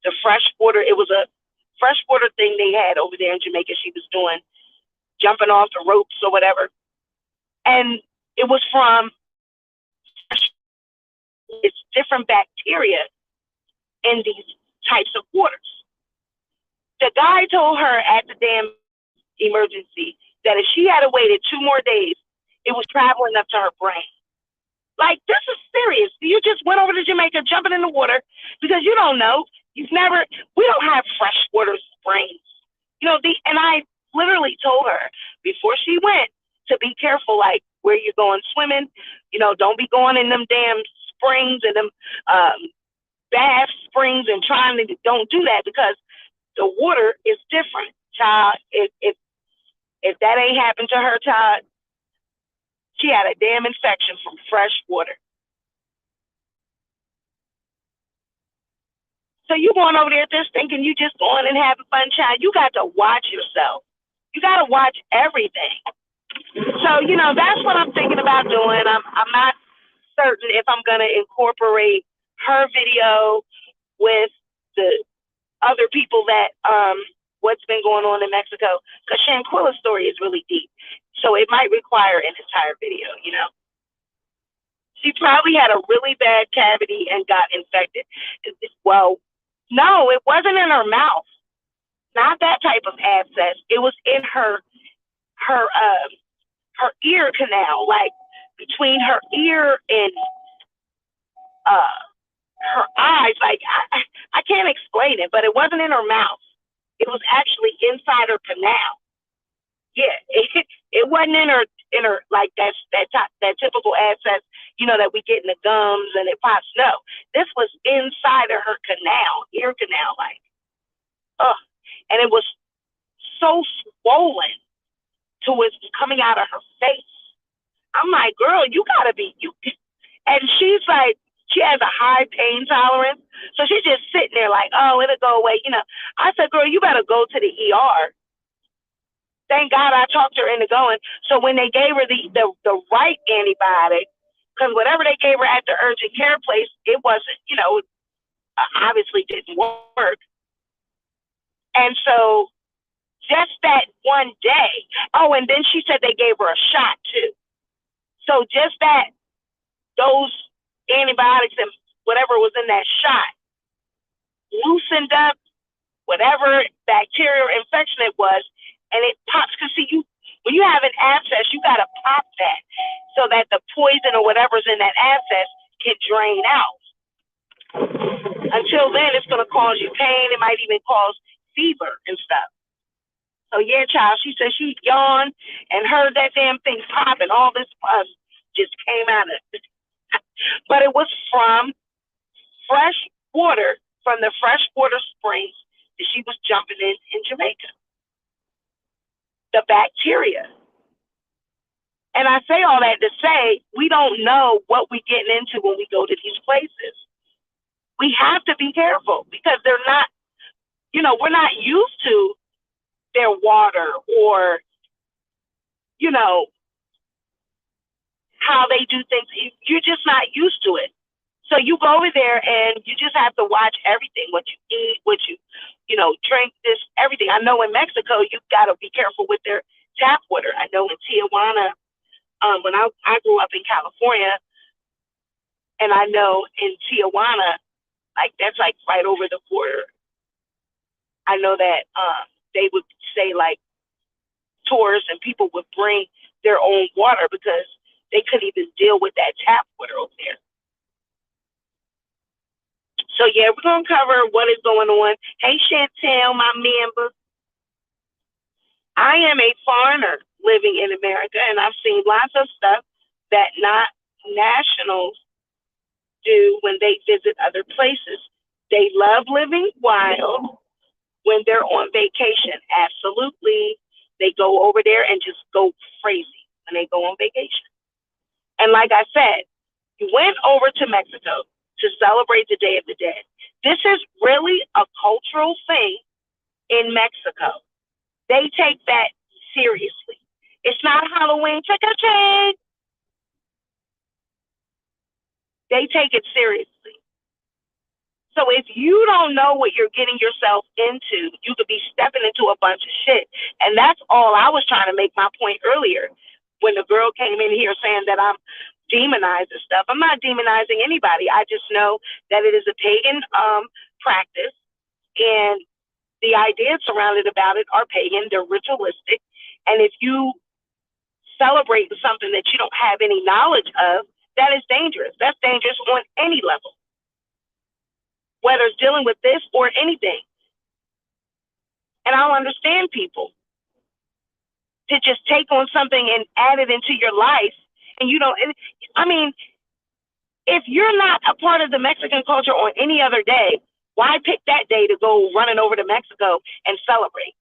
the fresh water. It was a freshwater thing they had over there in Jamaica. She was doing jumping off the ropes or whatever. And it was from it's different bacteria in these types of waters. The guy told her at the damn emergency that if she had waited 2 more days, it was traveling up to her brain. Like, this is serious. You just went over to Jamaica jumping in the water because you don't know. We don't have freshwater springs. And I literally told her before she went to be careful, like where you're going swimming. Don't be going in them damn springs and them bath springs and don't do that because the water is different, child. If that ain't happened to her, child, she had a damn infection from fresh water. So you going over there just thinking you just going and having fun, child. You got to watch yourself. You got to watch everything. So, that's what I'm thinking about doing. I'm not certain if I'm going to incorporate her video with the other people that, what's been going on in Mexico. Because Shanquila's story is really deep. So it might require an entire video, She probably had a really bad cavity and got infected. Well, no, it wasn't in her mouth. Not that type of abscess. It was in her ear canal, like between her ear and her eyes. Like I can't explain it, but it wasn't in her mouth. It was actually inside her canal. Yeah, it wasn't in her like that typical abscess, that we get in the gums and it pops. No, this was inside of her canal, ear canal, like, and it was so swollen to it's coming out of her face. I'm like, girl, you gotta be you. And she's like, she has a high pain tolerance, so she's just sitting there like, oh, it'll go away. I said, girl, you better go to the ER. Thank God I talked her into going. So when they gave her the right antibiotic, because whatever they gave her at the urgent care place, it wasn't, obviously didn't work. And so just that one day, and then she said they gave her a shot too. So just those antibiotics and whatever was in that shot loosened up whatever bacterial infection it was, and it pops. Because see, when you have an abscess, you got to pop that so that the poison or whatever's in that abscess can drain out. Until then, it's going to cause you pain. It might even cause fever and stuff. So yeah, child, she said she yawned and heard that damn thing pop, and all this pus just came out of it. But it was from fresh water, from the freshwater springs that she was jumping in Jamaica. The bacteria. And I say all that to say we don't know what we're getting into when we go to these places. We have to be careful because they're not, we're not used to their water or, how they do things. You're just not used to it. So you go over there and you just have to watch everything, what you eat, what you drink, this, everything. I know in Mexico, you got to be careful with their tap water. I know in Tijuana, when I grew up in California, and I know in Tijuana, like that's like right over the border. I know that they would say like tourists and people would bring their own water because they couldn't even deal with that tap water over there. So yeah, we're gonna cover what is going on. Hey Chantel, my member. I am a foreigner living in America, and I've seen lots of stuff that not nationals do when they visit other places. They love living wild when they're on vacation. Absolutely. They go over there and just go crazy. when they go on vacation. And like I said, you went over to Mexico to celebrate the Day of the Dead. This is really a cultural thing in Mexico. They take that seriously. It's not Halloween trick or treat. They take it seriously. So if you don't know what you're getting yourself into, you could be stepping into a bunch of shit. And that's all I was trying to make my point earlier when the girl came in here saying that I'm demonizing stuff. I'm not demonizing anybody. I just know that it is a pagan practice, and the ideas surrounded about it are pagan. They're ritualistic. And if you celebrate something that you don't have any knowledge of, that is dangerous. That's dangerous on any level, whether it's dealing with this or anything. And I don't understand people to just take on something and add it into your life. And you don't, I mean, if you're not a part of the Mexican culture on any other day, why pick that day to go running over to Mexico and celebrate?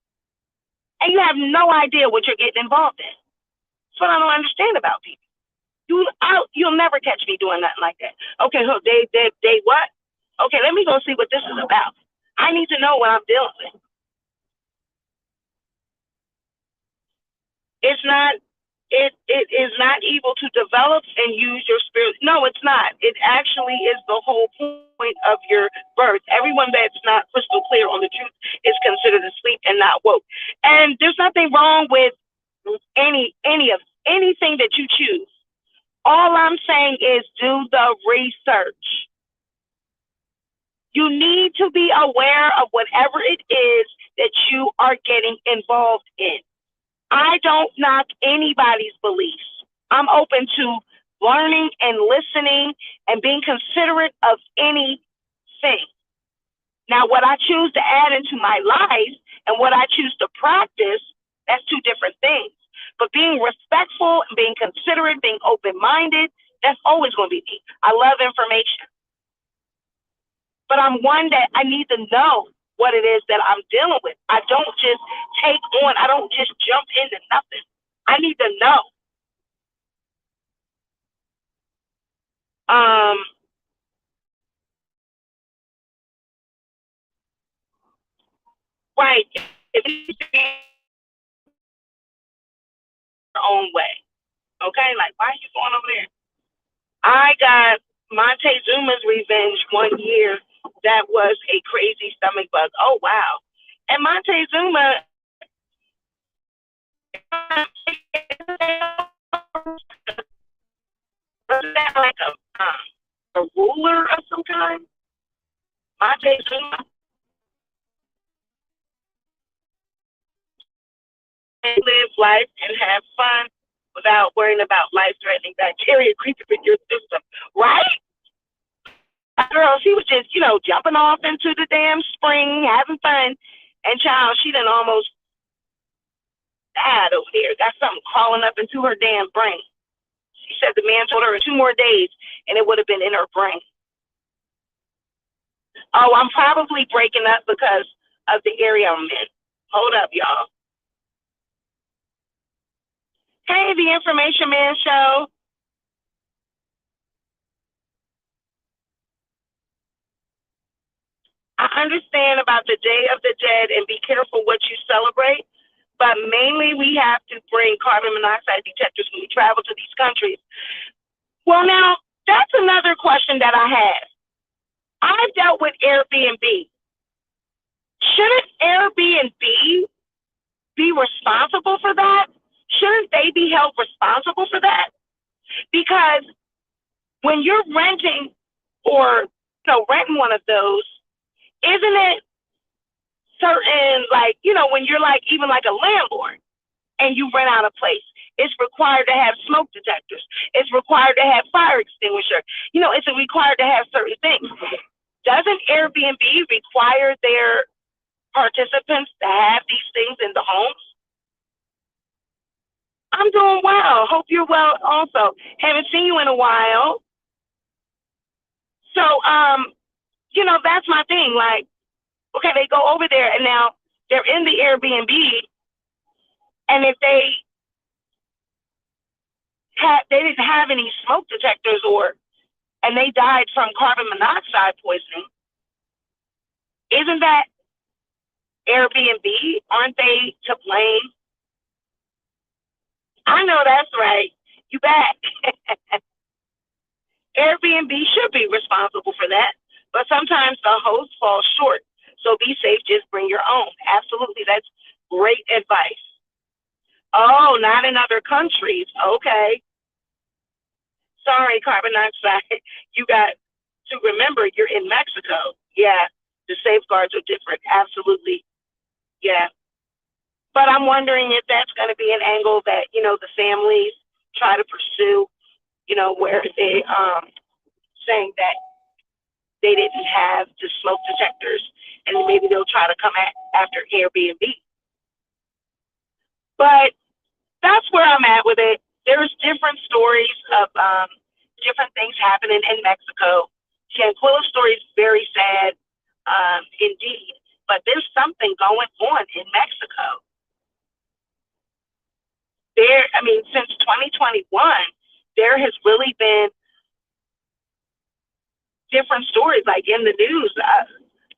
And you have no idea what you're getting involved in. That's what I don't understand about people. You'll never catch me doing nothing like that. Okay, so they what? Okay, let me go see what this is about. I need to know what I'm dealing with. It is not evil to develop and use your spirit. No, it's not. It actually is the whole point of your birth. Everyone that's not crystal clear on the truth is considered asleep and not woke. And there's nothing wrong with anything that you choose. All I'm saying is do the research. You need to be aware of whatever it is that you are getting involved in. I don't knock anybody's beliefs. I'm open to learning and listening and being considerate of anything. Now, what I choose to add into my life and what I choose to practice, that's two different things. But being respectful and being considerate, being open-minded, that's always going to be me. I love information. But I'm one that I need to know what it is that I'm dealing with. I don't just I don't just jump into nothing. I need to know. Right. It needs to be your own way. Okay? Like, why are you going over there? I got Montezuma's revenge one year. That was a crazy stomach bug. Oh, wow. And Montezuma, was that like a ruler of some kind? Montezuma and live life and have fun without worrying about life-threatening bacteria creeping in your system, right? Girl, she was just, jumping off into the damn spring, having fun, and child, she done almost died over there. Got something crawling up into her damn brain. She said the man told her 2 more days, and it would have been in her brain. Oh, I'm probably breaking up because of the area I'm in. Hold up, y'all. Hey, the Information Man Show. I understand about the Day of the Dead and be careful what you celebrate, but mainly we have to bring carbon monoxide detectors when we travel to these countries. Well, now, that's another question that I have. I've dealt with Airbnb. Shouldn't Airbnb be responsible for that? Shouldn't they be held responsible for that? Because when you're renting or renting one of those, isn't it certain, when you're even like a landlord and you rent out a place, it's required to have smoke detectors. It's required to have fire extinguisher. It's required to have certain things. Doesn't Airbnb require their participants to have these things in the homes? I'm doing well. Hope you're well also. Haven't seen you in a while. So, that's my thing. Like, okay, they go over there and now they're in the Airbnb. And if they they didn't have any smoke detectors, and they died from carbon monoxide poisoning. Isn't that Airbnb? Aren't they to blame? I know that's right. You back. Airbnb should be responsible for that, but sometimes the host falls short. So be safe, just bring your own. Absolutely, that's great advice. Oh, not in other countries. Okay. Sorry, carbon dioxide. You got to remember you're in Mexico. Yeah, the safeguards are different. Absolutely. Yeah. But I'm wondering if that's going to be an angle that, the families try to pursue, where they saying that they didn't have the smoke detectors, and maybe they'll try to come after Airbnb. But that's where I'm at with it. There's different stories of different things happening in Mexico. Shanquila's story is very sad, indeed. But there's something going on in Mexico. Since 2021, there has really been different stories, like in the news,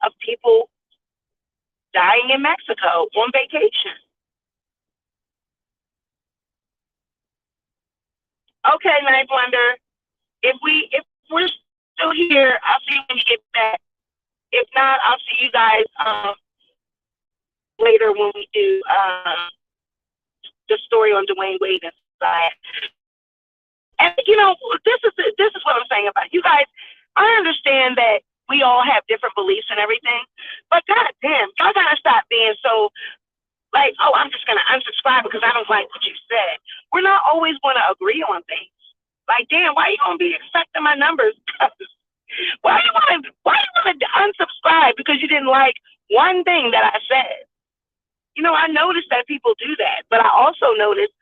of people dying in Mexico on vacation. Okay, Night Blender. If we're still here, I'll see you when you get back. If not, I'll see you guys later when we do the story on Dwayne Wade and Zion. And this is what I'm saying about you guys. I understand that we all have different beliefs and everything, but goddamn, y'all gotta stop being so like, oh, I'm just gonna unsubscribe because I don't like what you said. We're not always gonna agree on things. Like, damn, why are you gonna be expecting my numbers? why you wanna unsubscribe because you didn't like one thing that I said? I noticed that people do that, but I also noticed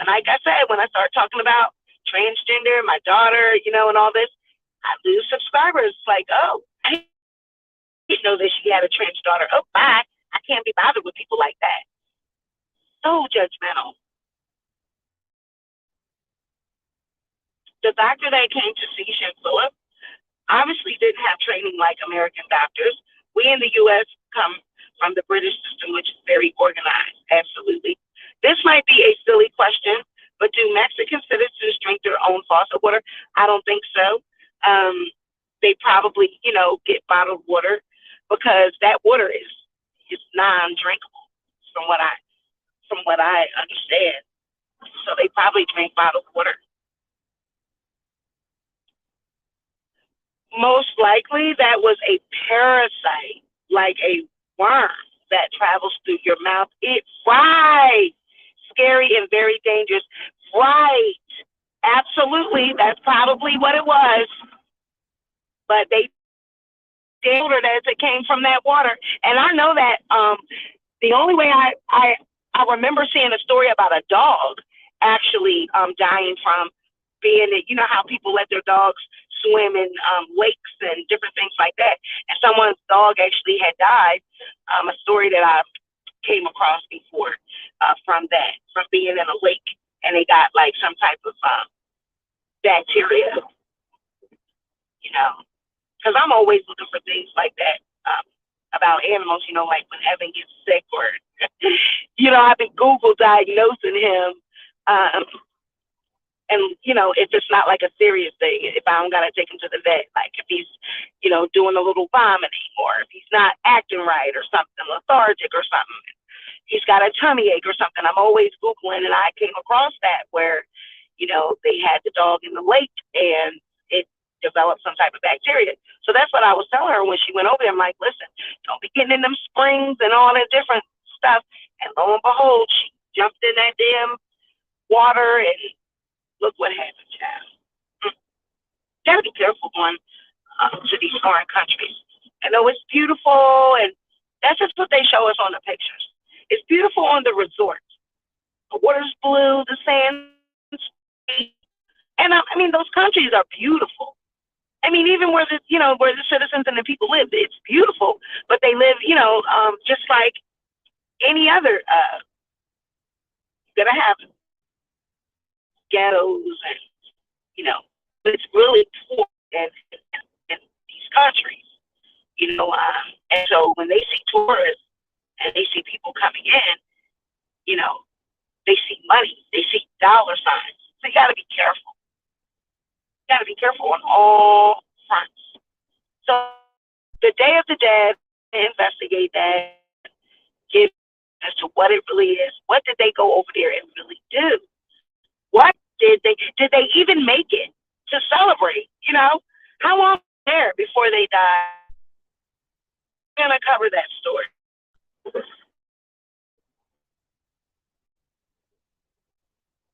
like I said, when I start talking about transgender, my daughter, and all this, I lose subscribers. Like, oh, I didn't know that she had a trans daughter. Oh, bye. I can't be bothered with people like that. So judgmental. The doctor that came to see Shanquila obviously didn't have training like American doctors. We in the U.S. come from the British system, which is very organized. Absolutely. This might be a silly question, but do Mexican citizens drink their own faucet water? I don't think so. They probably, get bottled water because that water is non-drinkable from what I understand. So they probably drink bottled water. Most likely that was a parasite, like a worm that travels through your mouth. It's right. Scary and very dangerous. Right. Absolutely. That's probably what it was. But they told her that it came from that water. And I know that the only way I remember seeing a story about a dog actually dying from being it. You know how people let their dogs swim in lakes and different things like that. And someone's dog actually had died. A story that I came across before from being in a lake, and they got like some type of bacteria, because I'm always looking for things like that about animals, like when Evan gets sick or, I've been Google diagnosing him. And, if it's not like a serious thing, if I don't got to take him to the vet, like if he's, doing a little vomiting or if he's not acting right or something, lethargic or something, he's got a tummy ache or something, I'm always Googling, and I came across that where, they had the dog in the lake and it developed some type of bacteria. So that's what I was telling her when she went over there. I'm like, listen, don't be getting in them springs and all that different stuff. And lo and behold, she jumped in that damn water and look what happened, child. Gotta be careful going to these foreign countries. I know it's beautiful, and that's just what they show us on the pictures. It's beautiful on the resorts. The water's blue, the sand, and those countries are beautiful. Even where the citizens and the people live, it's beautiful. But they live, just like any other. You gotta have ghettos and, you know, it's really poor in these countries, you know. And so when they see tourists and they see people coming in, you know, they see money, they see dollar signs. So you got to be careful. You got to be careful on all fronts. So the Day of the Dead, investigate that, give as to what it really is. What did they go over there and really do? What did they even make it to celebrate? You know, how long there before they died? We're gonna cover that story.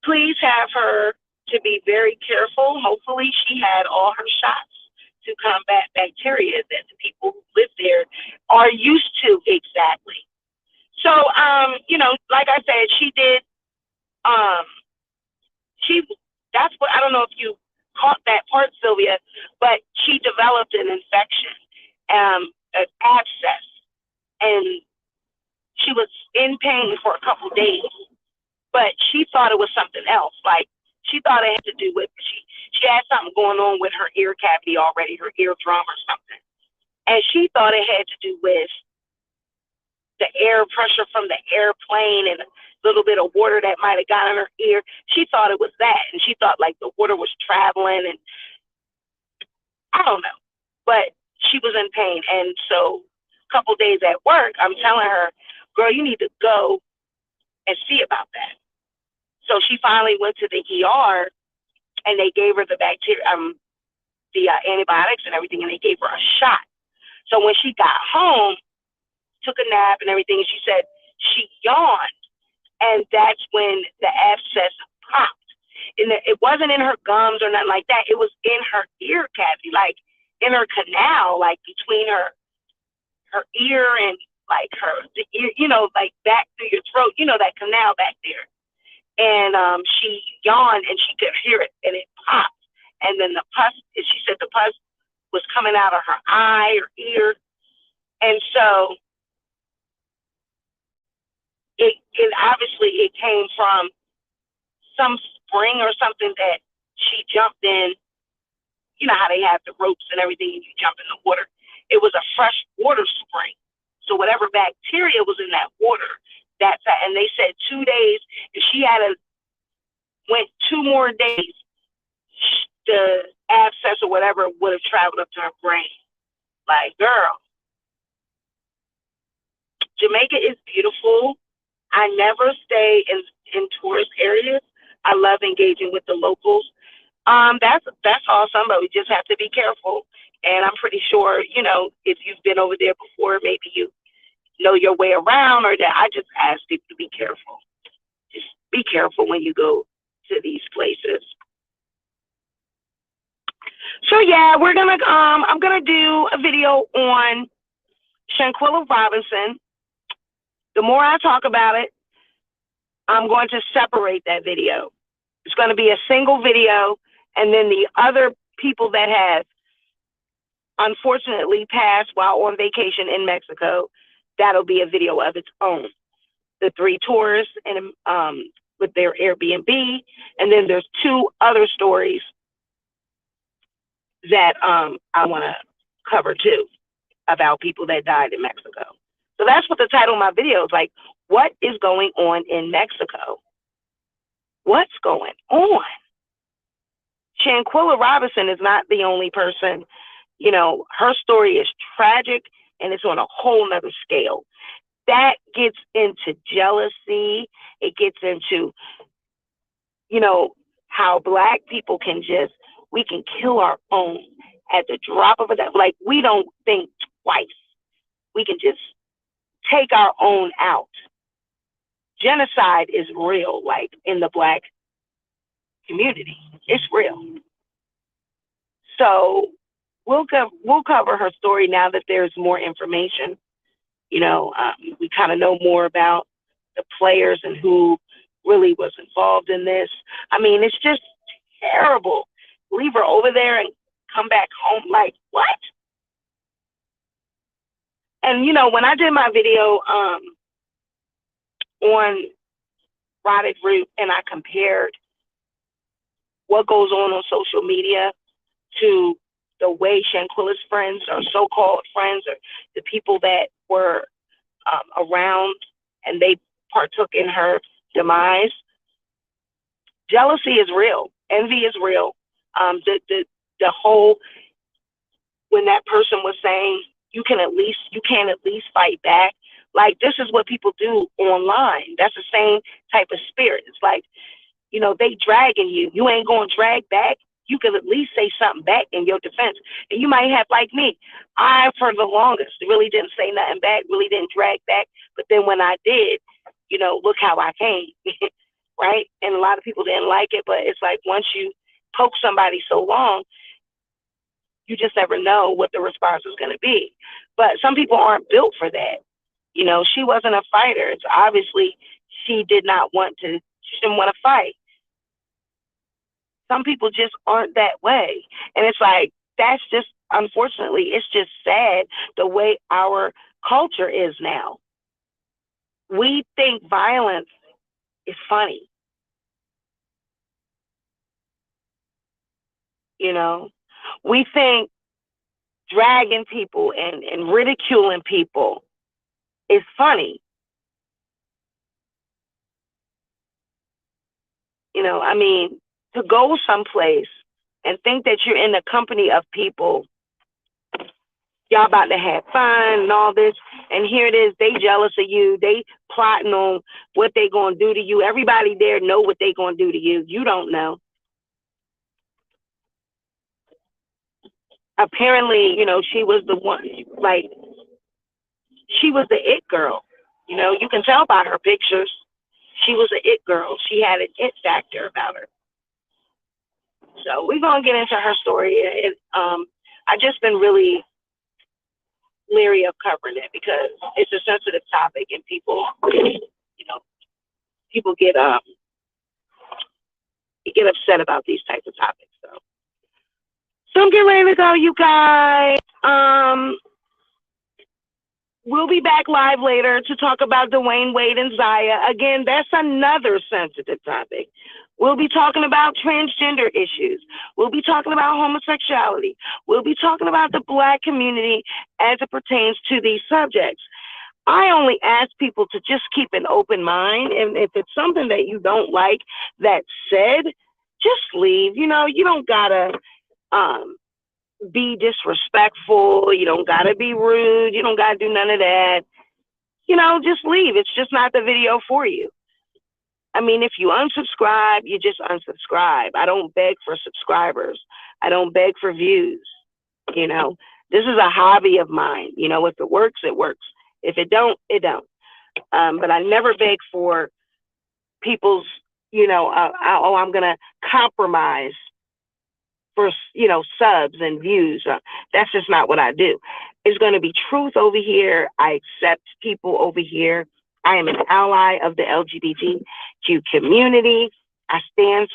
Please have her to be very careful. Hopefully, she had all her shots to combat bacteria that the people who live there are used to. Exactly. So, you know, like I said, she did. She That's what, I don't know if you caught that part, Sylvia, but she developed an infection, an abscess, and she was in pain for a couple days. But she thought it was something else. Like, she thought it had to do with she had something going on with her ear cavity already, her eardrum or something, and she thought it had to do with the air pressure from the airplane and a little bit of water that might have got in her ear. She thought it was that, and she thought like the water was traveling, and I don't know, but she was in pain. And so a couple days at work, I'm telling her, girl, you need to go and see about that. So she finally went to the ER, and they gave her the antibiotics and everything, and they gave her a shot. So when she got home, took a nap and everything, and she said she yawned, and that's when the abscess popped. And it wasn't in her gums or nothing like that. It was in her ear cavity, like in her canal, like between her ear and like the ear, you know, like back through your throat, you know, that canal back there. And she yawned and she could hear it, and it popped. And then the pus, she said the pus was coming out of her eye or ear. And so it obviously it came from some spring or something that she jumped in. You know how they have the ropes and everything, and you jump in the water. It was a fresh water spring. So whatever bacteria was in that water, and they said 2 days, if she went 2 more days, the abscess or whatever would have traveled up to her brain. Like, girl, Jamaica is beautiful. I never stay in tourist areas. I love engaging with the locals. That's awesome, but we just have to be careful. And I'm pretty sure, you know, if you've been over there before, maybe you know your way around, or that. I just ask people to be careful. Just be careful when you go to these places. So yeah, I'm gonna do a video on Shanquila Robinson. The more I talk about it, I'm going to separate that video. It's going to be a single video, and then the other people that have unfortunately passed while on vacation in Mexico, that'll be a video of its own. The 3 tourists and with their Airbnb, and then there's 2 other stories that I want to cover too, about people that died in Mexico. So that's what the title of my video is, like, what is going on in Mexico? What's going on? Shanquila Robinson is not the only person. You know, her story is tragic, and it's on a whole nother scale. That gets into jealousy. It gets into, you know, how Black people we can kill our own at the drop of a dime. Like, we don't think twice. We can just take our own out. Genocide is real, like in the Black community. It's real. So we'll cover her story now that there's more information. You know, we kind of know more about the players and who really was involved in this. I mean, it's just terrible. Leave her over there and come back home. Like, what? And, you know, when I did my video on Rotted Root, and I compared what goes on social media to the way Shanquilla's friends or so-called friends or the people that were around and they partook in her demise. Jealousy is real. Envy is real. The whole, when that person was saying you can at least fight back. Like, this is what people do online. That's the same type of spirit. It's like, they dragging you. You ain't going to drag back. You can at least say something back in your defense. And you might have, like me, I, for the longest, really didn't say nothing back, really didn't drag back. But then when I did, look how I came, right? And a lot of people didn't like it. But it's like, once you poke somebody so long, you just never know what the response is going to be. But some people aren't built for that. She wasn't a fighter. It's obviously she didn't want to fight. Some people just aren't that way. And it's like, that's just, unfortunately, it's just sad the way our culture is now. We think violence is funny. We think dragging people and ridiculing people is funny. To go someplace and think that you're in the company of people, y'all about to have fun and all this, and here it is, they jealous of you, they plotting on what they gonna do to you. Everybody there know what they gonna do to you. You don't know. Apparently, she was the one, like, she was the it girl. You can tell by her pictures. She was an it girl. She had an it factor about her. So we're going to get into her story. I've just been really leery of covering it because it's a sensitive topic and people, people get upset about these types of topics. So I'm getting ready to go, you guys. We'll be back live later to talk about Dwayne Wade and Zaya. Again, that's another sensitive topic. We'll be talking about transgender issues. We'll be talking about homosexuality. We'll be talking about the Black community as it pertains to these subjects. I only ask people to just keep an open mind. And if it's something that you don't like that said, just leave. You don't gotta be disrespectful. You don't gotta be rude. You don't gotta do none of that. Just leave. It's just not the video for you. If you unsubscribe, you just unsubscribe. I don't beg for subscribers. I don't beg for views. This is a hobby of mine. If it works, it works. If it don't, it don't. But I never beg for people's, I'm going to compromise for, subs and views. That's just not what I do. It's going to be truth over here. I accept people over here. I am an ally of the LGBTQ community. I stand,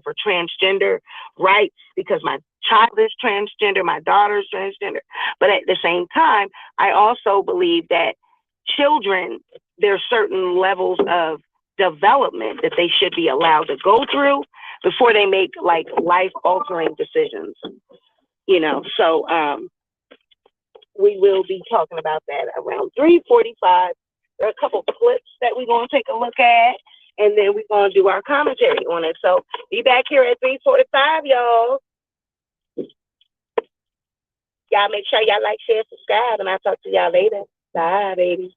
for transgender rights because my child is transgender, my daughter is transgender. But at the same time, I also believe that children, there's certain levels of development that they should be allowed to go through before they make like life-altering decisions. So we will be talking about that around 3:45. There are a couple clips that we're going to take a look at, and then we're going to do our commentary on it. So be back here at 3:45, y'all. Y'all make sure y'all like, share, subscribe, and I'll talk to y'all later. Bye, baby.